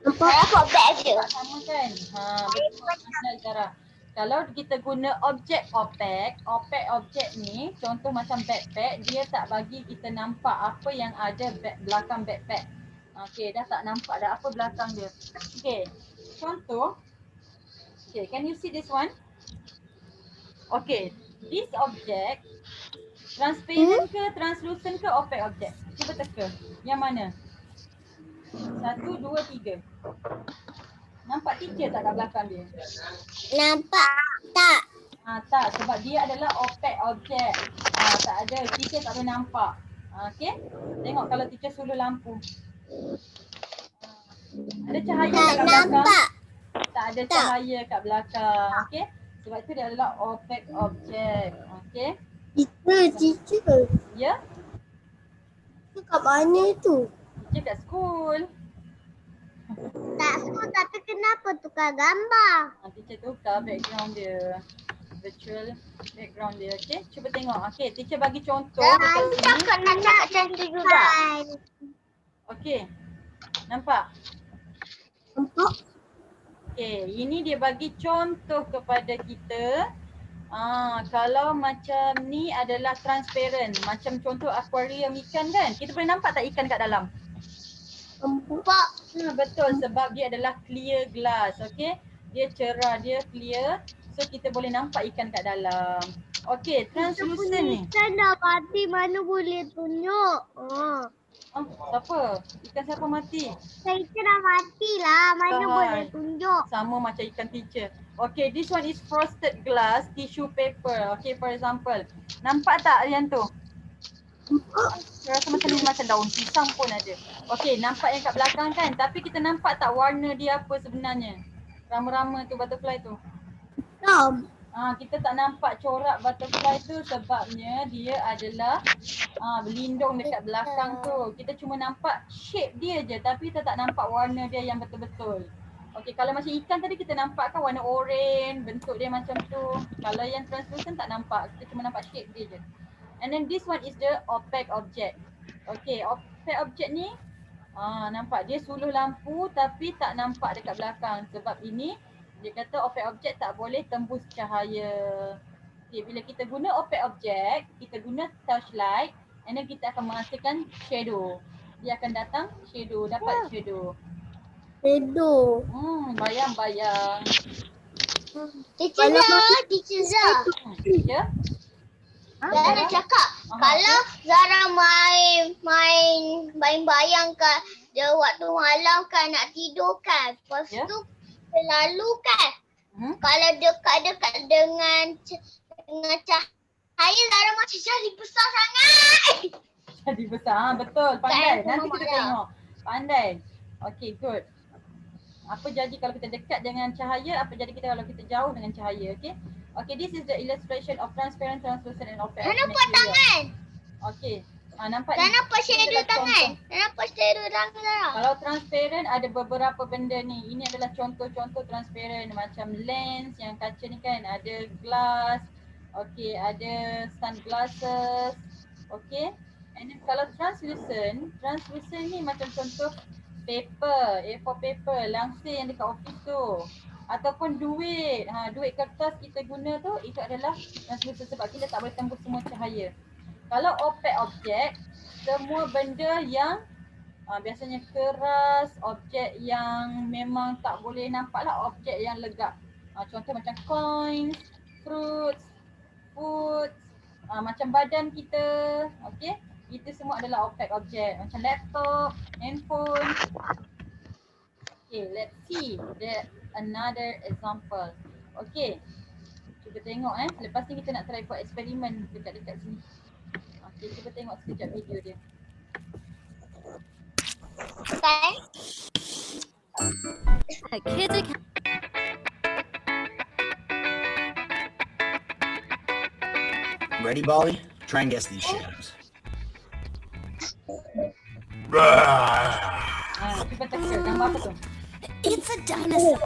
Nampak beg je. sama kan? Betul Zara. Kalau kita guna objek opaque objek ni, contoh macam backpack, dia tak bagi kita nampak apa yang ada belakang backpack. Okay, dah tak nampak dah apa belakang dia. Okay, contoh. Okay, can you see this one? Okay, this object transparent ke, translucent ke, opaque object? Cuba teka. Yang mana? 1, 2, 3. Nampak teacher tak kat belakang dia? Nampak tak? Tak, sebab dia adalah opaque object. Tak ada, teacher tak boleh nampak. Okay, tengok kalau teacher suluh lampu. Ada cahaya Tak kat belakang? nampak. Tak ada cahaya kat belakang. Okay, sebab itu dia adalah opaque object. Okay, Teacher. ya? Tu kat mana tu? Teacher kat school. Tak suka tapi kenapa tukar gambar? Teacher tukar background dia. Virtual background dia. Okay, cuba tengok. Okay, teacher bagi contoh dekat sini. Cakap nak cakap macam tu juga. Okay, nampak? Nampak? Okay, ini dia bagi contoh kepada kita. Kalau macam ni adalah transparent. Macam contoh aquarium ikan kan? Kita boleh nampak tak ikan kat dalam? Nampak. Betul, sebab dia adalah clear glass. Okay, dia cerah, dia clear. So kita boleh nampak ikan kat dalam. Okay, translucent ni. Ikan dah mati, mana boleh tunjuk? Siapa? Ikan siapa mati? Ikan dah mati lah, mana Tuhan. boleh tunjuk? Sama macam ikan teacher. Okay, this one is frosted glass tissue paper. Okay, for example. Nampak tak yang tu? Saya rasa macam ni macam daun pisang pun ada. Okay, nampak yang kat belakang kan? Tapi kita nampak tak warna dia apa sebenarnya? Rama-rama tu, butterfly tu. Kita tak nampak corak butterfly tu sebabnya dia adalah berlindung dekat belakang tu. Kita cuma nampak shape dia je tapi kita tak nampak warna dia yang betul-betul. Okey, kalau macam ikan tadi kita nampak kan warna oren, bentuk dia macam tu. Kalau yang translucent tak nampak, kita cuma nampak shape dia je. And then this one is the opaque object. Okey, opaque object ni nampak dia suluh lampu tapi tak nampak dekat belakang sebab ini dia kata opaque object tak boleh tembus cahaya. Okay, bila kita guna opaque object, kita guna torchlight and then kita akan menghasilkan shadow. Dia akan datang shadow, dapat shadow. Bayang-bayang. Teacher Zah, Teacher Zah. Ya? Zara cakap kalau Zara main bayang kan dia waktu malam kan nak tidur kan. Lepas Ya. tu selalu kan Hmm? kalau dekat-dekat dengan cahaya Zara macam jadi besar sangat. Jadi besar. Betul. Pandai. Tak, Nanti Mama kita lah. tengok. Pandai. Okay, good. Apa jadi kalau kita dekat dengan cahaya, apa jadi kita kalau kita jauh dengan cahaya, okay? Okay, this is the illustration of transparent, translucent and opaque Dah nampak material. tangan. Okay. Nampak Dah ni? nampak shadow Itulah tangan. contoh. Dah nampak shadow tangan Zara. Kalau transparent ada beberapa benda ni. Ini adalah contoh-contoh transparent macam lens yang kaca ni kan, ada glass, okay, ada sunglasses, okay. And then kalau translucent ni macam contoh paper, A4 paper, langsir yang dekat office tu. Ataupun duit, duit kertas kita guna tu, itu adalah translucent sebab kita tak boleh tembus semua cahaya. Kalau opaque object, semua benda yang biasanya keras, objek yang memang tak boleh nampak lah, objek yang legap. Contoh macam coins, fruits, foods, macam badan kita, okay. Itu semua adalah opaque object macam laptop, handphone. Okay, let's see another example. Okay, cuba tengok lepas ni kita nak try buat eksperimen dekat-dekat sini. Okay, cuba tengok sekejap video dia. Kan? Ready, Bolly? Try and guess these shadows. Cuba teka, gambar apa tu? It's a dinosaur.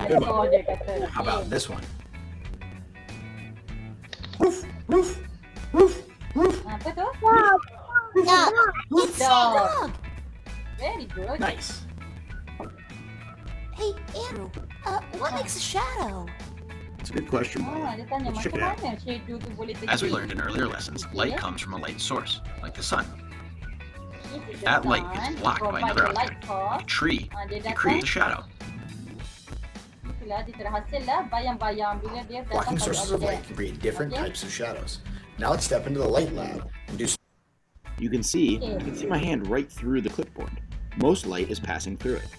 Good one. Oh, dia kata. How about this one? Apa tu? Tak. It's a Dog. dog. Very good. Nice. Hey, Andrew, what makes a shadow? It's a good question, Bolly. Dia tanya Let's check macam it out. mana shadow tu boleh terjadi. As we learned in earlier lessons, light Yeah. comes from a light source, like the sun. This is the That light sun. gets blocked by Provide another the light object. source. A tree. Dia It datang, creates a shadow. itulah dia terhasil lah bayang-bayang bila dia datang Blocking pada sources of light objek. can create different Okay. types of shadows. Now let's step into the light lab and do. You can see my hand right through the clipboard. Most light is passing through it.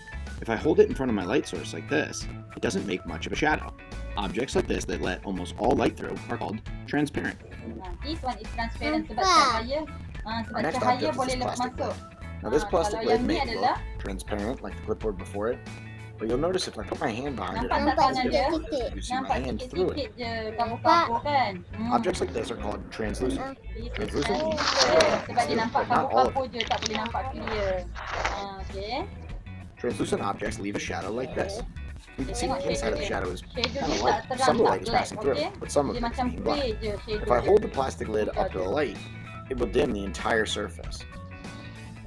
If I hold it in front of my light source like this, it doesn't make much of a shadow. Objects like this that let almost all light through are called transparent. This one is transparent sebab Nampak. cahaya. Sebab Our next cahaya object is boleh this plastic masuk. lid. Now this plastic kalau lid yang ni may look adalah, transparent like the clipboard before it, but you'll notice if I put my hand behind it, nampak tak Nampak tangan dia? sikit-sikit. you see my Nampak hand through it. sikit-sikit je kabur-kabur kan. Objects like this are called translucent. This is Translucent. translucent. Sebab dia nampak But not all of kabur-kabur je, tak boleh nampak clear. Okay. Translucent objects leave a shadow like this. You can see the Tengok inside of the shadow shadow is Shadow kind dia of tak light. terang, Some of the tak light is black, passing through, okay? but some of Dia it is macam being blocked. grey je shadow If I dia. hold the plastic lid up to the light, it will dim the entire surface.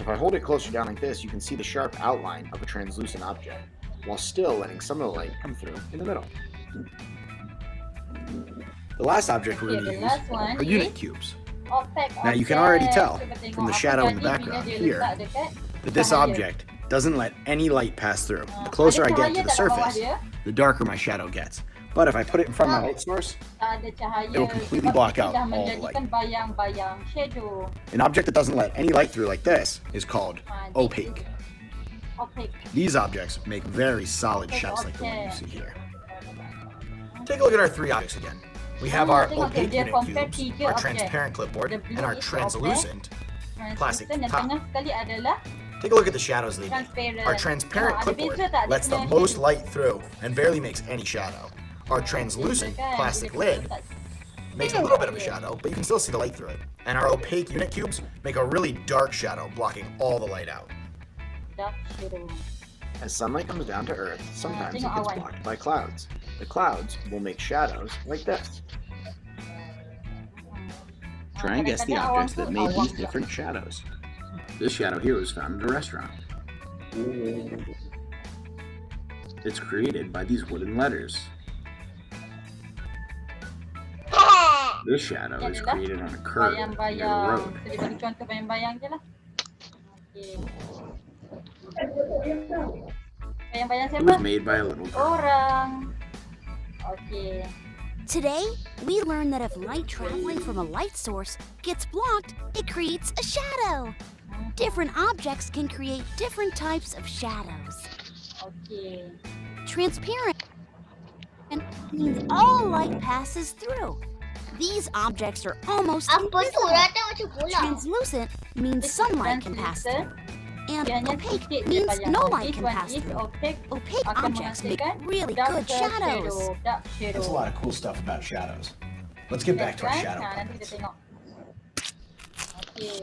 If I hold it closer down like this, you can see the sharp outline of a translucent object, while still letting some of the light come through in the middle. The last object we're Okay, going to the use last one are unit is cubes. Opaque Now, you can object. already tell Cuba tengok from the apa shadow in the jadi bila background dia here letak dekat That this cahaya. object doesn't let any light pass through. The closer I Ada get cahaya to the tak kat bawah surface, dia? the darker my shadow gets. But if I put it in front of my light source, Tak ada cahaya. It will completely sebab block kita out dah all the menjadikan bayang-bayang shadow. an object that doesn't let any light through like this is called This opaque. is Opaque. These objects make very solid Opaque shadows like the one you object. see here. Take a look at our three objects again. We have our Tengok opaque dia unit compare cubes, tiga our objek. transparent clipboard, The blue and our is translucent. Plastic Translucent, yang top. tengah sekali adalah Take a look at the shadows they make. transparent. Our transparent Ada clipboard beza tak dia lets the punya most shadow? light through and barely makes any shadow. Our translucent Kan, plastic bila lid kita letak makes a little bit of a shadow, but you can still see the light through it. And our opaque unit cubes make a really dark shadow, blocking all the light out. dark shadow. As sunlight comes down to Earth, sometimes it tengok gets awan. blocked by clouds. The clouds will make shadows like this. Try and guess the Kadang-kadang objects awan that tu made awan these pula. different shadows. This shadow here was found at a restaurant. It's created by these wooden letters. This shadow is created on a curve near the Bayang-bayang. road. So, dia bagi contoh bayang-bayang je lah. Okay. Bayang-bayang It siapa? was made by a little girl. Orang. Okay. Today, we learned that if light traveling from a light source gets blocked, it creates a shadow. Different objects can create different types of shadows. Okay. Transparent means all light passes through. These objects are almost Apa tu? invisible. Datang macam bola. Translucent means sunlight can pass through. And Dia hanya opaque sikit je means payah. no light This can one pass is through. opaque. Opaque Akan objects make menghasilkan really darker good shadows. Dark shadow. That's a lot of cool stuff about shadows. Let's get back to our Kan? shadow Nanti kita puppets. tengok. Okay.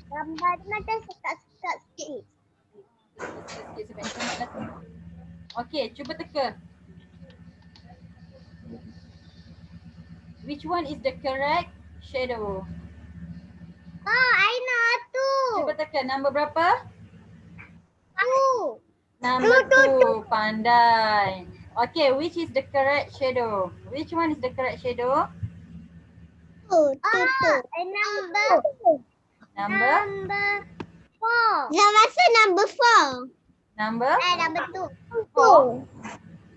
Gambar dia macam sekat-sekat sikit. Sikit sebab internet dah tu. Okay, cuba teka. Which one is the correct shadow? Oh, I know tu. Cuba teka, number berapa? Tu. Number 2, pandai. Okay, which is the correct shadow? Which one is the correct shadow? Tu. Number? Number 4. Dah rasa number 4. Number? Number 2. 4?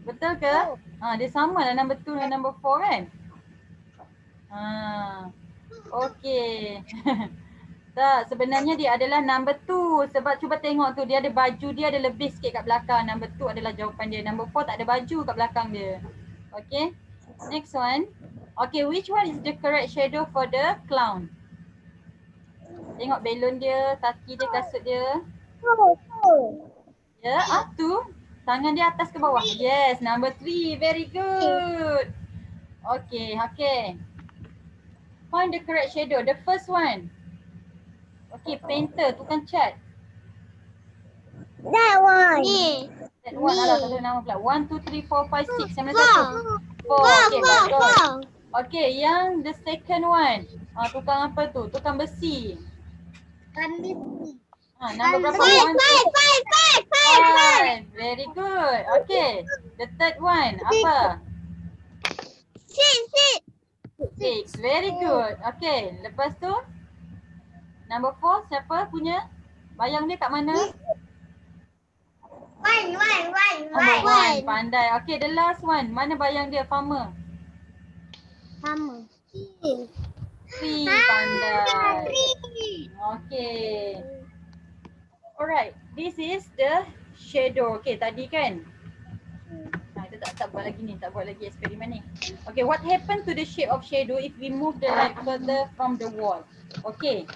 Betul ke? Dia sama lah number 2 dan number 4 kan? Okay. Tak, sebenarnya dia adalah number 2 sebab cuba tengok tu dia ada baju dia ada lebih sikit kat belakang. Number 2 adalah jawapan dia. Number 4 tak ada baju kat belakang dia. Okay. Next one. Okay, which one is the correct shadow for the clown? Tengok balon dia, kaki dia, kasut dia. Ya, tu. Tangan dia atas ke bawah? Yes, number 3. Very good. Okay, okay. Find the correct shadow. The first one. Okay, painter, tukang cat. That one. Ni. That one, alah, tak ada nama pula. 1, 2, 3, 4, 5, 6. Yang mana 1? 4. Okay, bagus. Okay, yang the second one. Tukang apa tu? Tukang besi. Kami. Nombor berapa? 5. Very good. Okay, the third one. Apa? 6. Very good. Okay, lepas tu number 4 siapa punya? Bayang dia kat mana? Number 1. Pandai. Okay, the last one. Mana bayang dia? Farmer. Sama. 3. Pandai. Okay. Alright. This is the shadow. Okay, tadi kan? Kita tak buat lagi ni. Tak buat lagi eksperimen ni. Okay, what happened to the shape of shadow if we move the light further from the wall? Okay.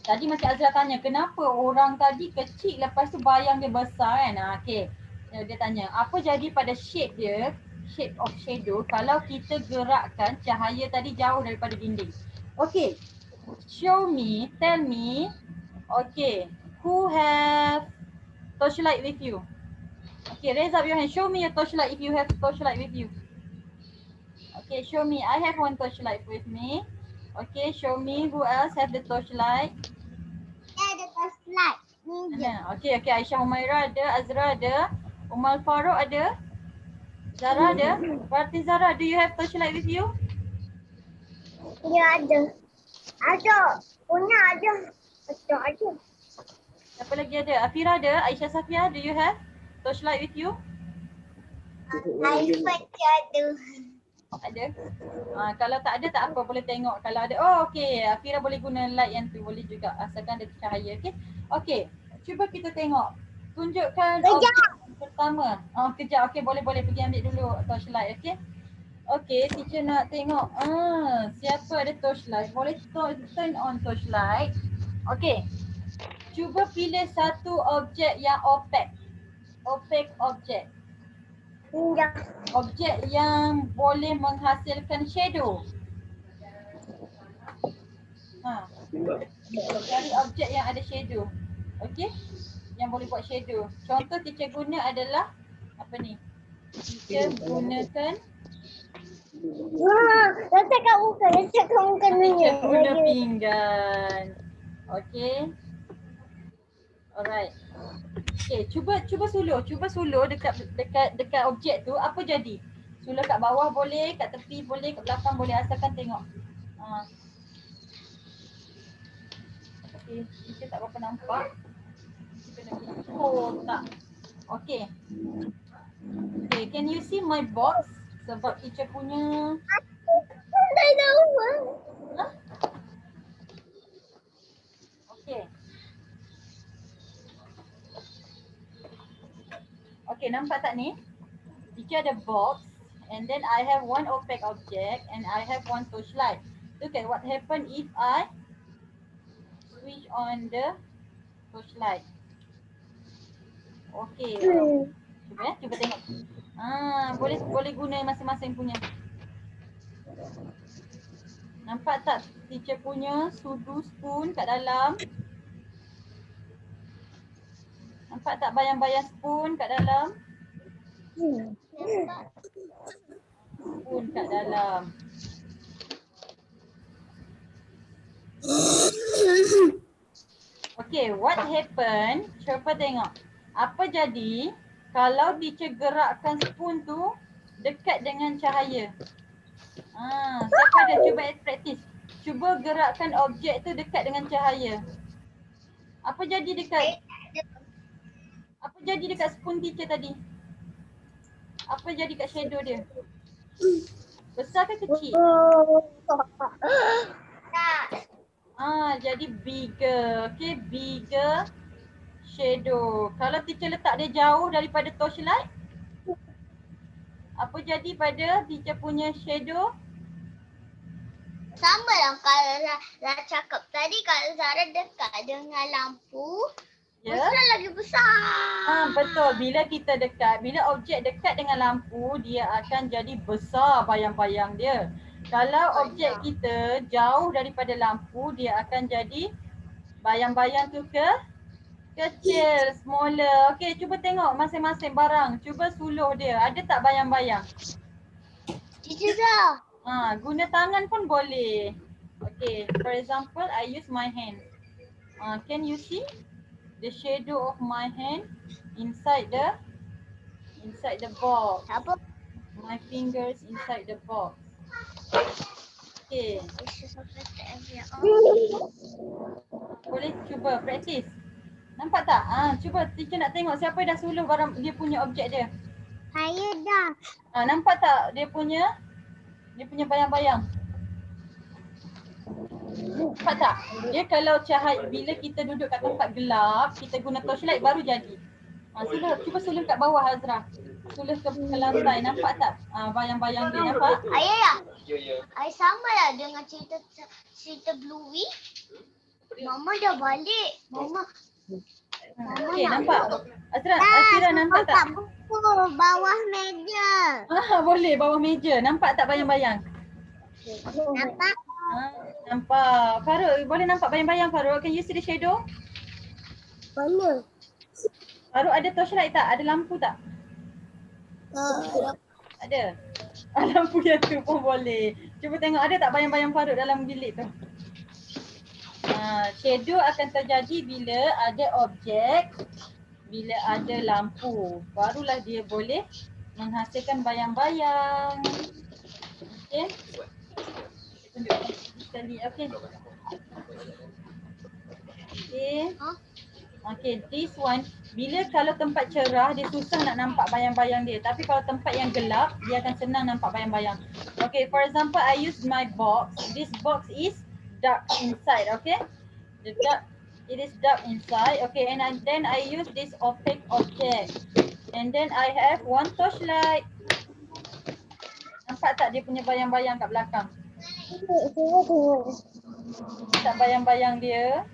Tadi macam Azra tanya, kenapa orang tadi kecil lepas tu bayang dia besar kan? Okay. Dia tanya, apa jadi pada shape dia, shape of shadow kalau kita gerakkan cahaya tadi jauh daripada dinding? Okay. Show me, tell me. Okay. Who have torchlight with you? Okay, raise up your hand. Show me your torchlight if you have torchlight with you. Okay, show me. I have one torchlight with me. Okay, show me who else have the torchlight. Ada torchlight. Ni je. Okay, Aisyah Umairah ada, Azra ada, Umal Farouk ada, Zara ada. Berarti Zara, do you have torchlight with you? Ya ada. Ada. Punya ada. Ada. Siapa lagi ada? Afira ada, Aisyah Safia, do you have torchlight with you? Ada. Kalau tak ada tak apa, boleh tengok. Kalau ada, okay, Afira boleh guna light yang tu, boleh juga asalkan ada cahaya. Okay. Okay, cuba kita tengok. Tunjukkan objek pertama. Kejap. Okay, boleh pergi ambil dulu torchlight. Okay. Okay, teacher nak tengok. Siapa ada torchlight? Boleh turn on torchlight. Okay. Cuba pilih satu objek yang opaque. Opaque objek. Objek yang boleh menghasilkan shadow. Cari objek yang ada shadow. Okay? Yang boleh buat shadow. Contoh teacher guna adalah apa ni? Teacher gunakan letakkan muka teacher guna pinggan. Okay. Alright. Okay, cuba suluh dekat objek tu, apa jadi? Suluh kat bawah boleh, kat tepi boleh, kat belakang boleh, asalkan tengok. Okay, kita tak berapa nampak. Tak. Okay. Okay, can you see my box? Sebab teacher punya Tak tahu. okay. Okay, nampak tak ni? Teacher ada box and then I have one opaque object and I have one torchlight. Look at what happen if I switch on the torchlight. Okay. Cuba tengok. Boleh guna masing-masing punya. Nampak tak teacher punya sudu spoon kat dalam? Nampak tak bayang-bayang spoon kat dalam? Spoon kat dalam. Okay, what happen? Cuba tengok. Apa jadi kalau teacher gerakkan spoon tu dekat dengan cahaya? Siapa ada cuba praktis? Cuba gerakkan objek tu dekat dengan cahaya. Apa jadi dekat spoon teacher tadi? Apa jadi kat shadow dia? Besar ke kecil? Jadi bigger. Okay, bigger shadow. Kalau teacher letak dia jauh daripada torchlight, apa jadi pada teacher punya shadow? Sama lah kalau Zara cakap tadi, kalau Zara dekat dengan lampu, besar lagi besar. Betul. Bila kita dekat, bila objek dekat dengan lampu, dia akan jadi besar bayang-bayang dia. Kalau objek kita jauh daripada lampu, dia akan jadi bayang-bayang tu kecil, smaller. Okay, cuba tengok masing-masing barang. Cuba suluh dia. Ada tak bayang-bayang? Teacher dah. Guna tangan pun boleh. Okay, for example, I use my hand. Can you see the shadow of my hand inside the box? Apa? My fingers inside the box. Okay. Boleh cuba practice. Nampak tak? Cuba teacher nak tengok siapa dah suluh barang dia punya objek dia. Saya dah. Nampak tak dia punya bayang-bayang? Nampak tak? Dia kalau cahaya, bila kita duduk kat tempat gelap, kita guna torchlight baru jadi. Cuba suluh kat bawah Azra. Suluh ke lantai, nampak tak? Bayang-bayang dia, nampak? Ayah ya. Ayah sama lah dengan cerita Bluey. Mama dah balik. Mama Okay, nampak? Azra nampak tak? buku bawah meja. Boleh bawah meja. Nampak tak bayang-bayang? Nampak? Nampak. Faruk, boleh nampak bayang-bayang Faruk? Can you see the shadow? Mana? Faruk ada torchlight tak? Ada lampu tak? Ada. Lampu yang tu pun boleh. Cuba tengok ada tak bayang-bayang Faruk dalam bilik tu? Shadow akan terjadi bila ada objek, bila ada lampu. Barulah dia boleh menghasilkan bayang-bayang. Okay. Tunjuk sekali. Okay. Okay, this one, bila kalau tempat cerah dia susah nak nampak bayang-bayang dia. Tapi kalau tempat yang gelap, dia akan senang nampak bayang-bayang. Okay, for example, I use my box. This box is dark inside, okay? It is dark inside, okay? And then I use this opaque object. And then I have one torchlight. Nampak tak dia punya bayang-bayang kat belakang? Tak bayang-bayang dia?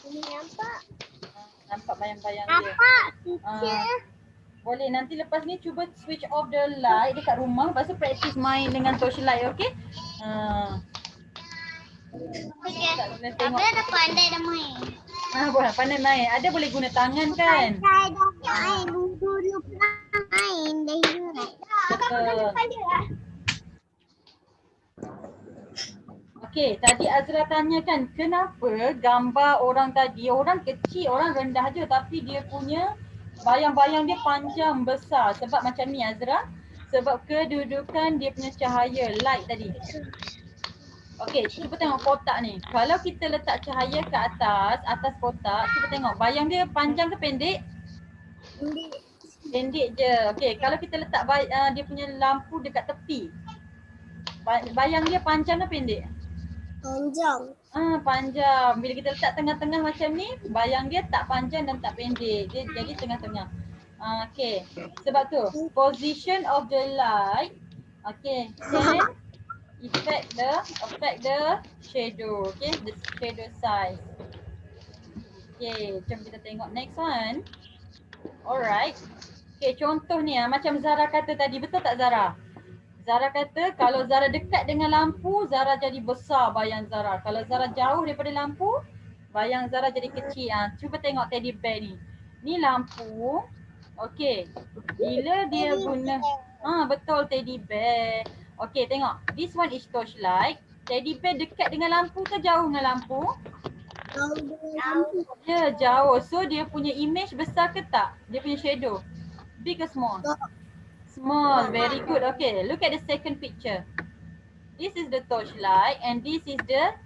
Nampak? Nampak bayang-bayang dia. Nampak, teacher. Boleh, nanti lepas ni cuba switch off the light dekat rumah. Lepas tu practice main dengan torchlight, okay? Okay. Tapi ada pandai dah main. Boleh pandai main. Ada boleh guna tangan kan? Saya dah main. Dulu pernah main. Dah ingat. Okay, tadi Azra tanyakan kenapa gambar orang tadi, orang kecil, orang rendah je tapi dia punya bayang-bayang dia panjang, besar. Sebab macam ni Azra, sebab kedudukan dia punya cahaya, light tadi. Okay, cuba tengok kotak ni. Kalau kita letak cahaya ke atas kotak, cuba tengok bayang dia panjang ke pendek? Pendek je. Okay, kalau kita letak dia punya lampu dekat tepi, bayang dia panjang ke pendek? Panjang. Panjang. Bila kita letak tengah-tengah macam ni, bayang dia tak panjang dan tak pendek. Dia jadi tengah-tengah. Okay. Sebab tu, position of the light, okay, can affect the shadow. Okay, the shadow size. Okay, jom kita tengok next one. Alright. Okay, contoh ni macam Zara kata tadi. Betul tak Zara? Zara kata kalau Zara dekat dengan lampu, Zara jadi besar bayang Zara. Kalau Zara jauh daripada lampu, bayang Zara jadi kecil. Cuba tengok teddy bear ni. Ni lampu. Okay. Bila dia guna, betul teddy bear. Okay, tengok. This one is torchlight. Teddy bear dekat dengan lampu ke jauh dengan lampu? Dia jauh. So dia punya image besar ke tak? Dia punya shadow. Big or small? Small. Very good. Okay. Look at the second picture. This is the torchlight and this is the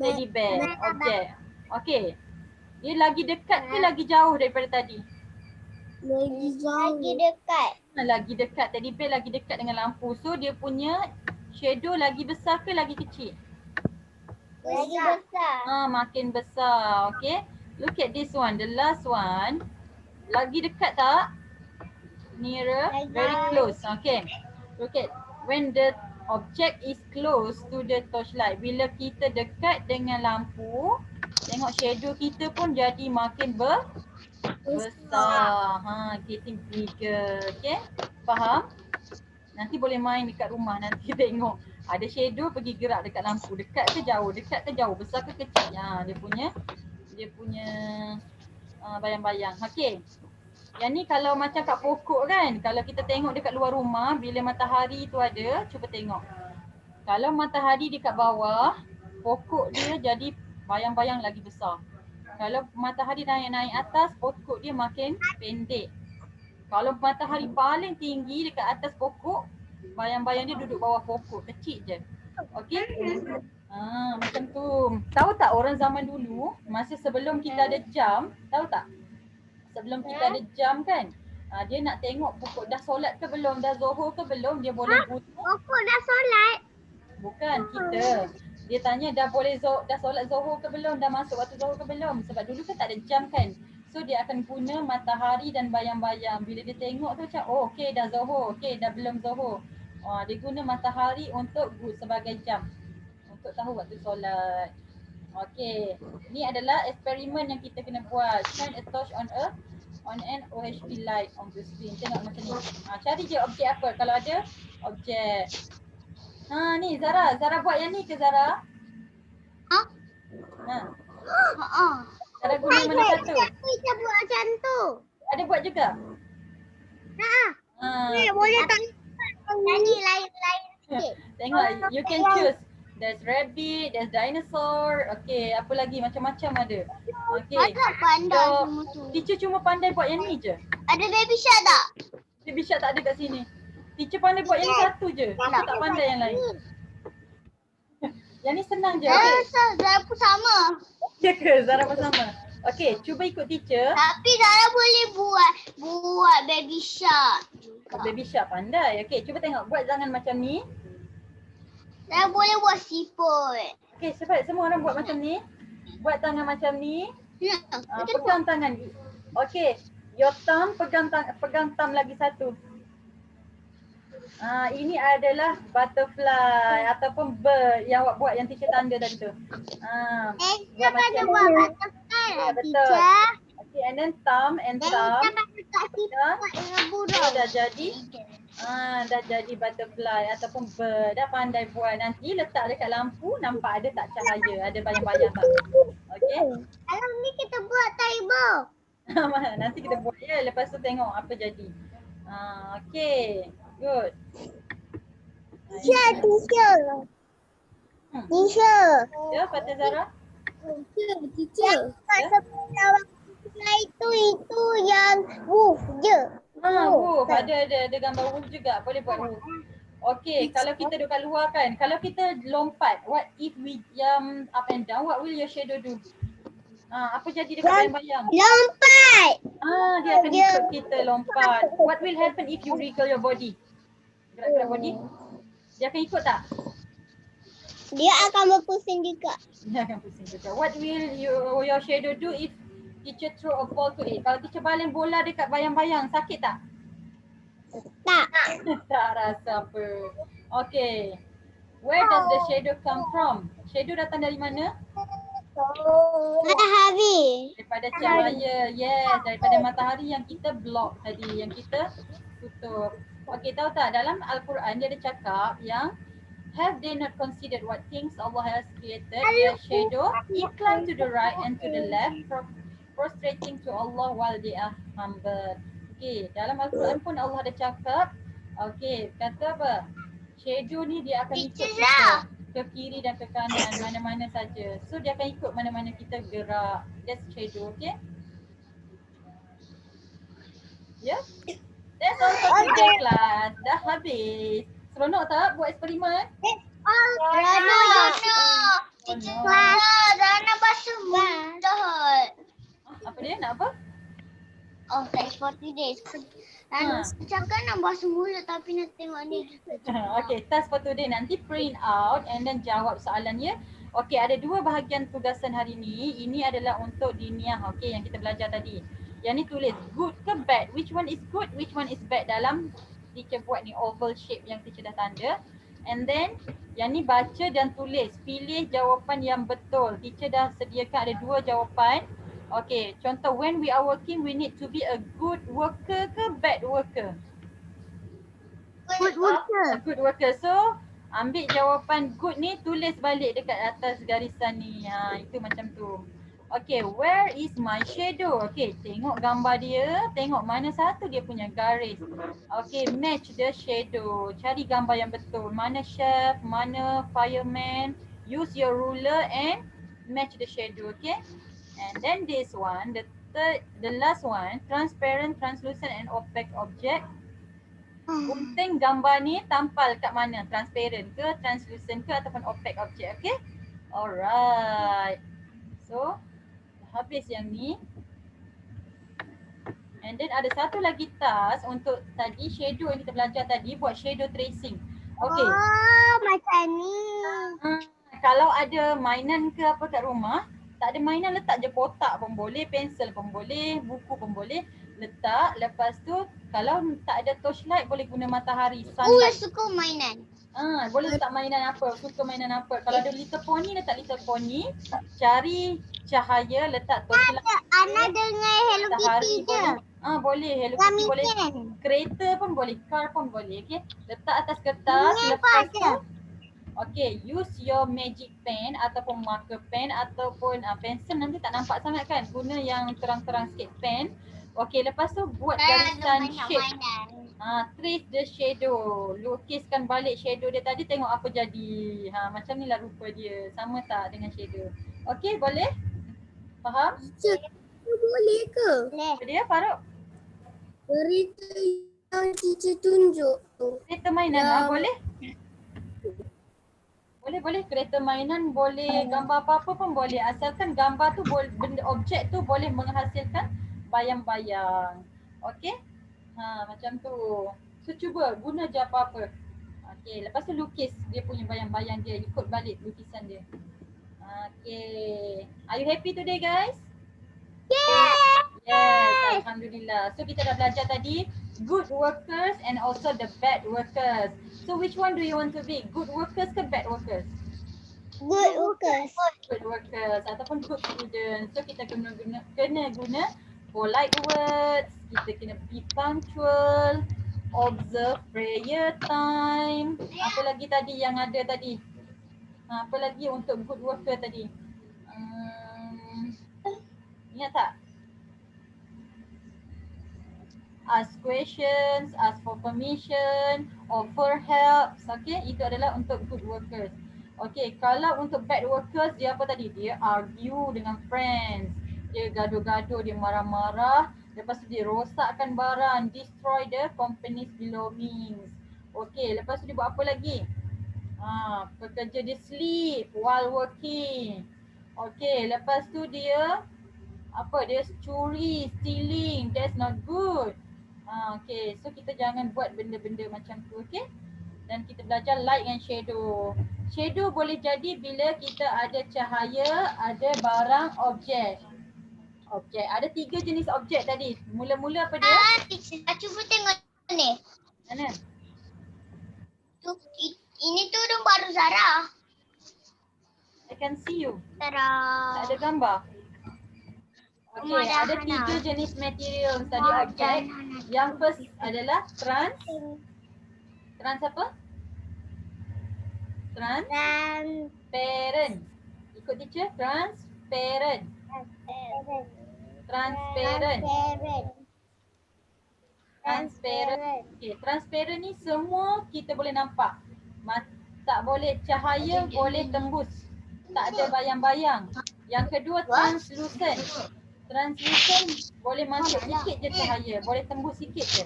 teddy bear object. Okay. Dia lagi dekat ke lagi jauh daripada tadi? Lagi dekat. Lagi dekat. Teddy bear lagi dekat dengan lampu. So dia punya shadow lagi besar ke lagi kecil? Lagi besar. Makin besar. Okay. Look at this one. The last one. Lagi dekat tak? Nearer. Very close. Okay. Look at. When the object is close to the torchlight. Bila kita dekat dengan lampu, tengok shadow kita pun jadi makin besar. Getting bigger. Okay. Faham? Nanti boleh main dekat rumah. Nanti tengok. Ada shadow pergi gerak dekat lampu. Dekat ke jauh? Dekat ke jauh? Besar ke kecil? Dia punya bayang-bayang. Okay. Yang ni kalau macam kat pokok kan. Kalau kita tengok dekat luar rumah, bila matahari tu ada, cuba tengok. Kalau matahari dekat bawah, pokok dia jadi bayang-bayang lagi besar. Kalau matahari naik atas, pokok dia makin pendek. Kalau matahari paling tinggi dekat atas pokok, bayang-bayang dia duduk bawah pokok, kecil je. Okey? Macam tu. Tahu tak orang zaman dulu, masa sebelum kita ada jam, tahu tak? Sebelum kita ada jam kan, dia nak tengok pokok dah solat ke belum, dah zuhur ke belum, dia boleh guna. Pokok dah solat? Bukan, kita. Dia tanya dah solat zuhur ke belum, dah masuk waktu zuhur ke belum. Sebab dulu kan tak ada jam kan. So dia akan guna matahari dan bayang-bayang. Bila dia tengok tu macam, oh okey dah zuhur, okey dah belum zuhur. Dia guna matahari untuk sebagai jam. Untuk tahu waktu solat. Okey. Ni adalah eksperimen yang kita kena buat. Shine a torch on an OHP light on the screen. Tengok macam ni. Cari je objek apa. Kalau ada objek. Ni Zara. Zara buat yang ni ke Zara? Zara guna mana satu? Kita buat macam tu. Ada buat juga? Boleh tak? Ni lain-lain sikit. Tengok, you can choose. There's rabbit, there's dinosaur. Okay, apa lagi? Macam-macam ada. Okay. Ada pandai So, semua tu. teacher cuma pandai buat yang ni je. Ada baby shark tak? Baby shark tak ada kat sini. Teacher pandai buat yang ni satu je. Teacher tak pandai yang lain. Yang ni senang je. Okay. Zara pun sama. Ya ke? Zara pun sama. Okay, cuba ikut teacher. Tapi Zara boleh buat baby shark juga. Baby shark pandai. Okay, cuba tengok. Buat tangan macam ni. Zara boleh buat siput. Okay, cepat. Semua orang buat macam ni. Buat tangan macam ni. Kita Pegang tangan. Okay, your thumb pegang thumb lagi satu. Ini adalah butterfly ataupun bird yang awak buat yang teacher tanda tadi tu. kita pada buat butterfly lah, betul. teacher. Okay, and then thumb and Dan thumb. kita pada kat siput dengan burung. Dah jadi butterfly ataupun bird. Dah pandai buat. Nanti letak dekat lampu, nampak ada tak cahaya, ada bayang-bayang tak? Okay. Kalau ni kita buat table. Nanti kita buat ya, lepas tu tengok apa jadi. Okay, good. Teacher. Ya, Fatah Zara? Teacher. Kat sebelah butterfly itu yang wolf je. Wolf. Ada gambar wolf juga. Boleh buat wolf. Okay, kalau kita duduk kat luar kan, kalau kita lompat, what if we jump up and down, what will your shadow do? Apa jadi dekat bayang-bayang? Lompat. Dia akan ikut kita lompat. What will happen if you wriggle your body? Gerak-gerak body. Dia akan ikut tak? Dia akan berpusing juga. Dia akan pusing juga. What will your shadow do if teacher throw a ball to it? Kalau teacher baling bola dekat bayang-bayang, sakit tak? Tak. Tak rasa apa. Okay. Where does the shadow come from? Shadow datang dari mana? Matahari. Daripada cahaya. Yes, daripada matahari yang kita block tadi, yang kita tutup. Okay, tahu tak dalam Al-Quran dia ada cakap yang have they not considered what things Allah has created, their shadow, incline to the right and to the left, prostrating to Allah while they are humble. Okay, dalam Al-Quran pun Allah ada cakap, okay, kata apa? Shadow ni dia akan ikut kita ke kiri dan ke kanan, mana-mana saja. So dia akan ikut mana-mana kita gerak. That's shadow, okay? Ya? Yeah? That's all for today class. Dah habis. Seronok tak buat eksperimen? Seronok. Dana basuh mulut. Apa dia? Nak apa? Oh, that's for today. Dana cakap nak basuh mulut tapi nak tengok ni. Okay, task for today. Nanti print out and then jawab soalannya. Okay, ada dua bahagian tugasan hari ni. Ini adalah untuk diniah, okay, yang kita belajar tadi. Yang ni tulis good ke bad. Which one is good, which one is bad dalam teacher buat ni oval shape yang teacher dah tanda. And then yang ni baca dan tulis. Pilih jawapan yang betul. Teacher dah sediakan ada dua jawapan. Okay, contoh when we are working we need to be a good worker ke bad worker? Good worker. A good worker. So ambil jawapan good ni tulis balik dekat atas garisan ni. Itu macam tu. Okay, where is my shadow? Okay, tengok gambar dia. Tengok mana satu dia punya garis. Okay, match the shadow. Cari gambar yang betul. Mana chef, mana fireman. Use your ruler and match the shadow, okay? And then this one, the last one, transparent, translucent and opaque object. Gunting gambar ni tampal kat mana? Transparent ke, translucent ke ataupun opaque object, okay? Alright. So, habis yang ni. And then ada satu lagi task untuk tadi shadow yang kita belajar tadi, buat shadow tracing. Okay. Oh, macam ni. Kalau ada mainan ke apa kat rumah, tak ada mainan letak je kotak pun boleh, pensel pun boleh, buku pun boleh. Letak, lepas tu kalau tak ada torchlight boleh guna matahari, sunlight. Suka mainan. Boleh letak mainan apa, suka mainan apa. Kalau ada little pony, letak little pony. Cari cahaya, letak torchlight. Ana dengan Hello Kitty je. Boleh Hello Kitty, boleh kereta pun boleh, car pun boleh, okay. Letak atas kertas, lepas tu okay, use your magic pen ataupun marker pen ataupun pensel, nanti tak nampak sangat kan. Guna yang terang-terang sikit pen. Okay, lepas tu buat garisan shape. Trace the shadow. Lukiskan balik shadow dia tadi, tengok apa jadi. Macam ni lah rupa dia. Sama tak dengan shadow? Okay, boleh? Faham? Boleh ke? Apa dia, Farouk? Berita yang teacher tunjuk tu. Kereta mainan boleh? Boleh. Kereta mainan boleh, gambar apa-apa pun boleh. Asalkan gambar tu, benda objek tu boleh menghasilkan bayang-bayang. Okay? Macam tu. So cuba guna je apa-apa. Okay, lepas tu lukis dia punya bayang-bayang dia. Ikut balik lukisan dia. Okay. Are you happy today guys? Yes, Alhamdulillah. So kita dah belajar tadi good workers and also the bad workers. So which one do you want to be? Good workers ke bad workers? Good workers. Good workers ataupun good students. So kita kena guna polite words, kita kena be punctual, observe prayer time. Apa lagi tadi yang ada tadi? Apa lagi untuk good worker tadi? Ingat tak? Ask questions, ask for permission, offer help. Okay, itu adalah untuk good workers. Okay, kalau untuk bad workers, dia apa tadi? Dia argue dengan friends. Dia gaduh-gaduh, dia marah-marah. Lepas tu dia rosakkan barang, destroy the company's belongings. Okay, lepas tu dia buat apa lagi? Pekerja dia sleep while working. Okay, lepas tu dia apa dia curi, stealing. That's not good. Okay, so kita jangan buat benda-benda macam tu, okay? Dan kita belajar light and shadow. Shadow boleh jadi bila kita ada cahaya, ada barang, objek. Objek. Ada 3 jenis objek tadi. Mula-mula apa dia? Cuba tengok ni. Mana? Ini tudung baru Zara. I can see you. Zara. Tak ada gambar. Okay, ada 3 jenis material tadi objek. Yang first adalah trans apa? Transparent. Ikut teacher, transparent. Okay, transparent ni semua kita boleh nampak. Tak boleh cahaya boleh tembus. Tak ada bayang-bayang. Yang kedua translucent. Translucent boleh masuk sikit je cahaya, boleh tembus sikit je.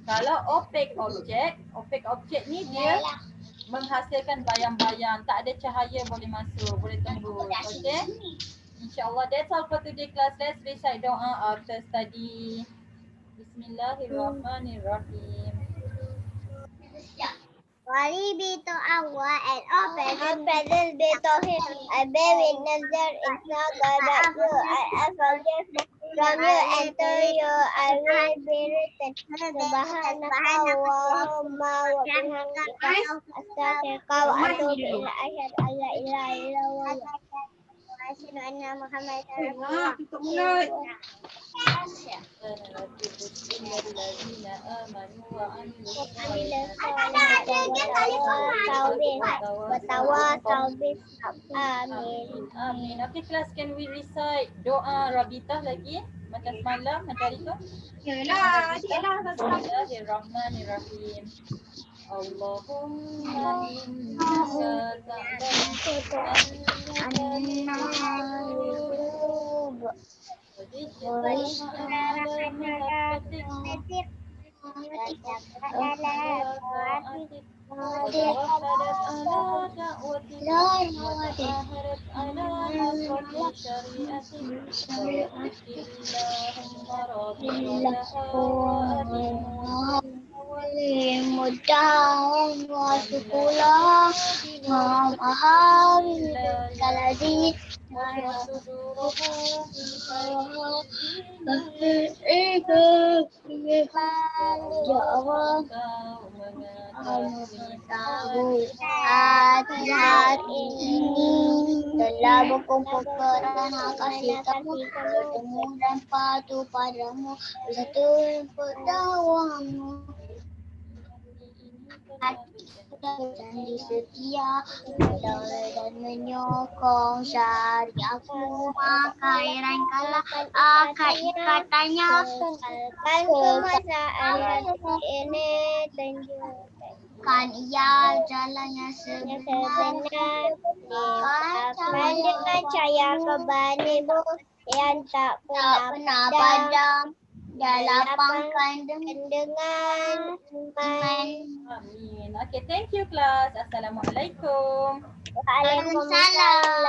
Kalau opaque objek ni dia menghasilkan bayang-bayang, tak ada cahaya boleh masuk, boleh tembus. Okay? InsyaAllah that's all for today class. Let's recite doa after study. Bismillahirrahmanirrahim. Wali be to Allah and all present be to him. I bear witness there is no God but you. I forgive from you and to you I will be written. Subhanallahumma wa bihamdika astaghfiruka wa atubu ilaik. Asyhadu an la ilaha illallah wa asyhadu anna Muhammadan rasulullah. Amin. Okay class, can we recite doa Rabitah lagi? Macam semalam, macam hari tu? Yalah. Bismillahirrahmanirrahim. Allahumma innaka ta'lamu Mudah wa syukurlah kaladi ya Allah hati ini telah berkumpulkan kasih kamu bertemu dan patuh padamu bersatu berdawamu janji setia dan menyokong syariatku maka irangkanlah akad ikatannya kekuasaan ini tunjukkan ia jalan yang sebenar dengan cahaya kebanimu yang tak pernah padam dan lapangkan dengan iman. Amin. Okay, thank you class. Assalamualaikum. Waalaikumsalam.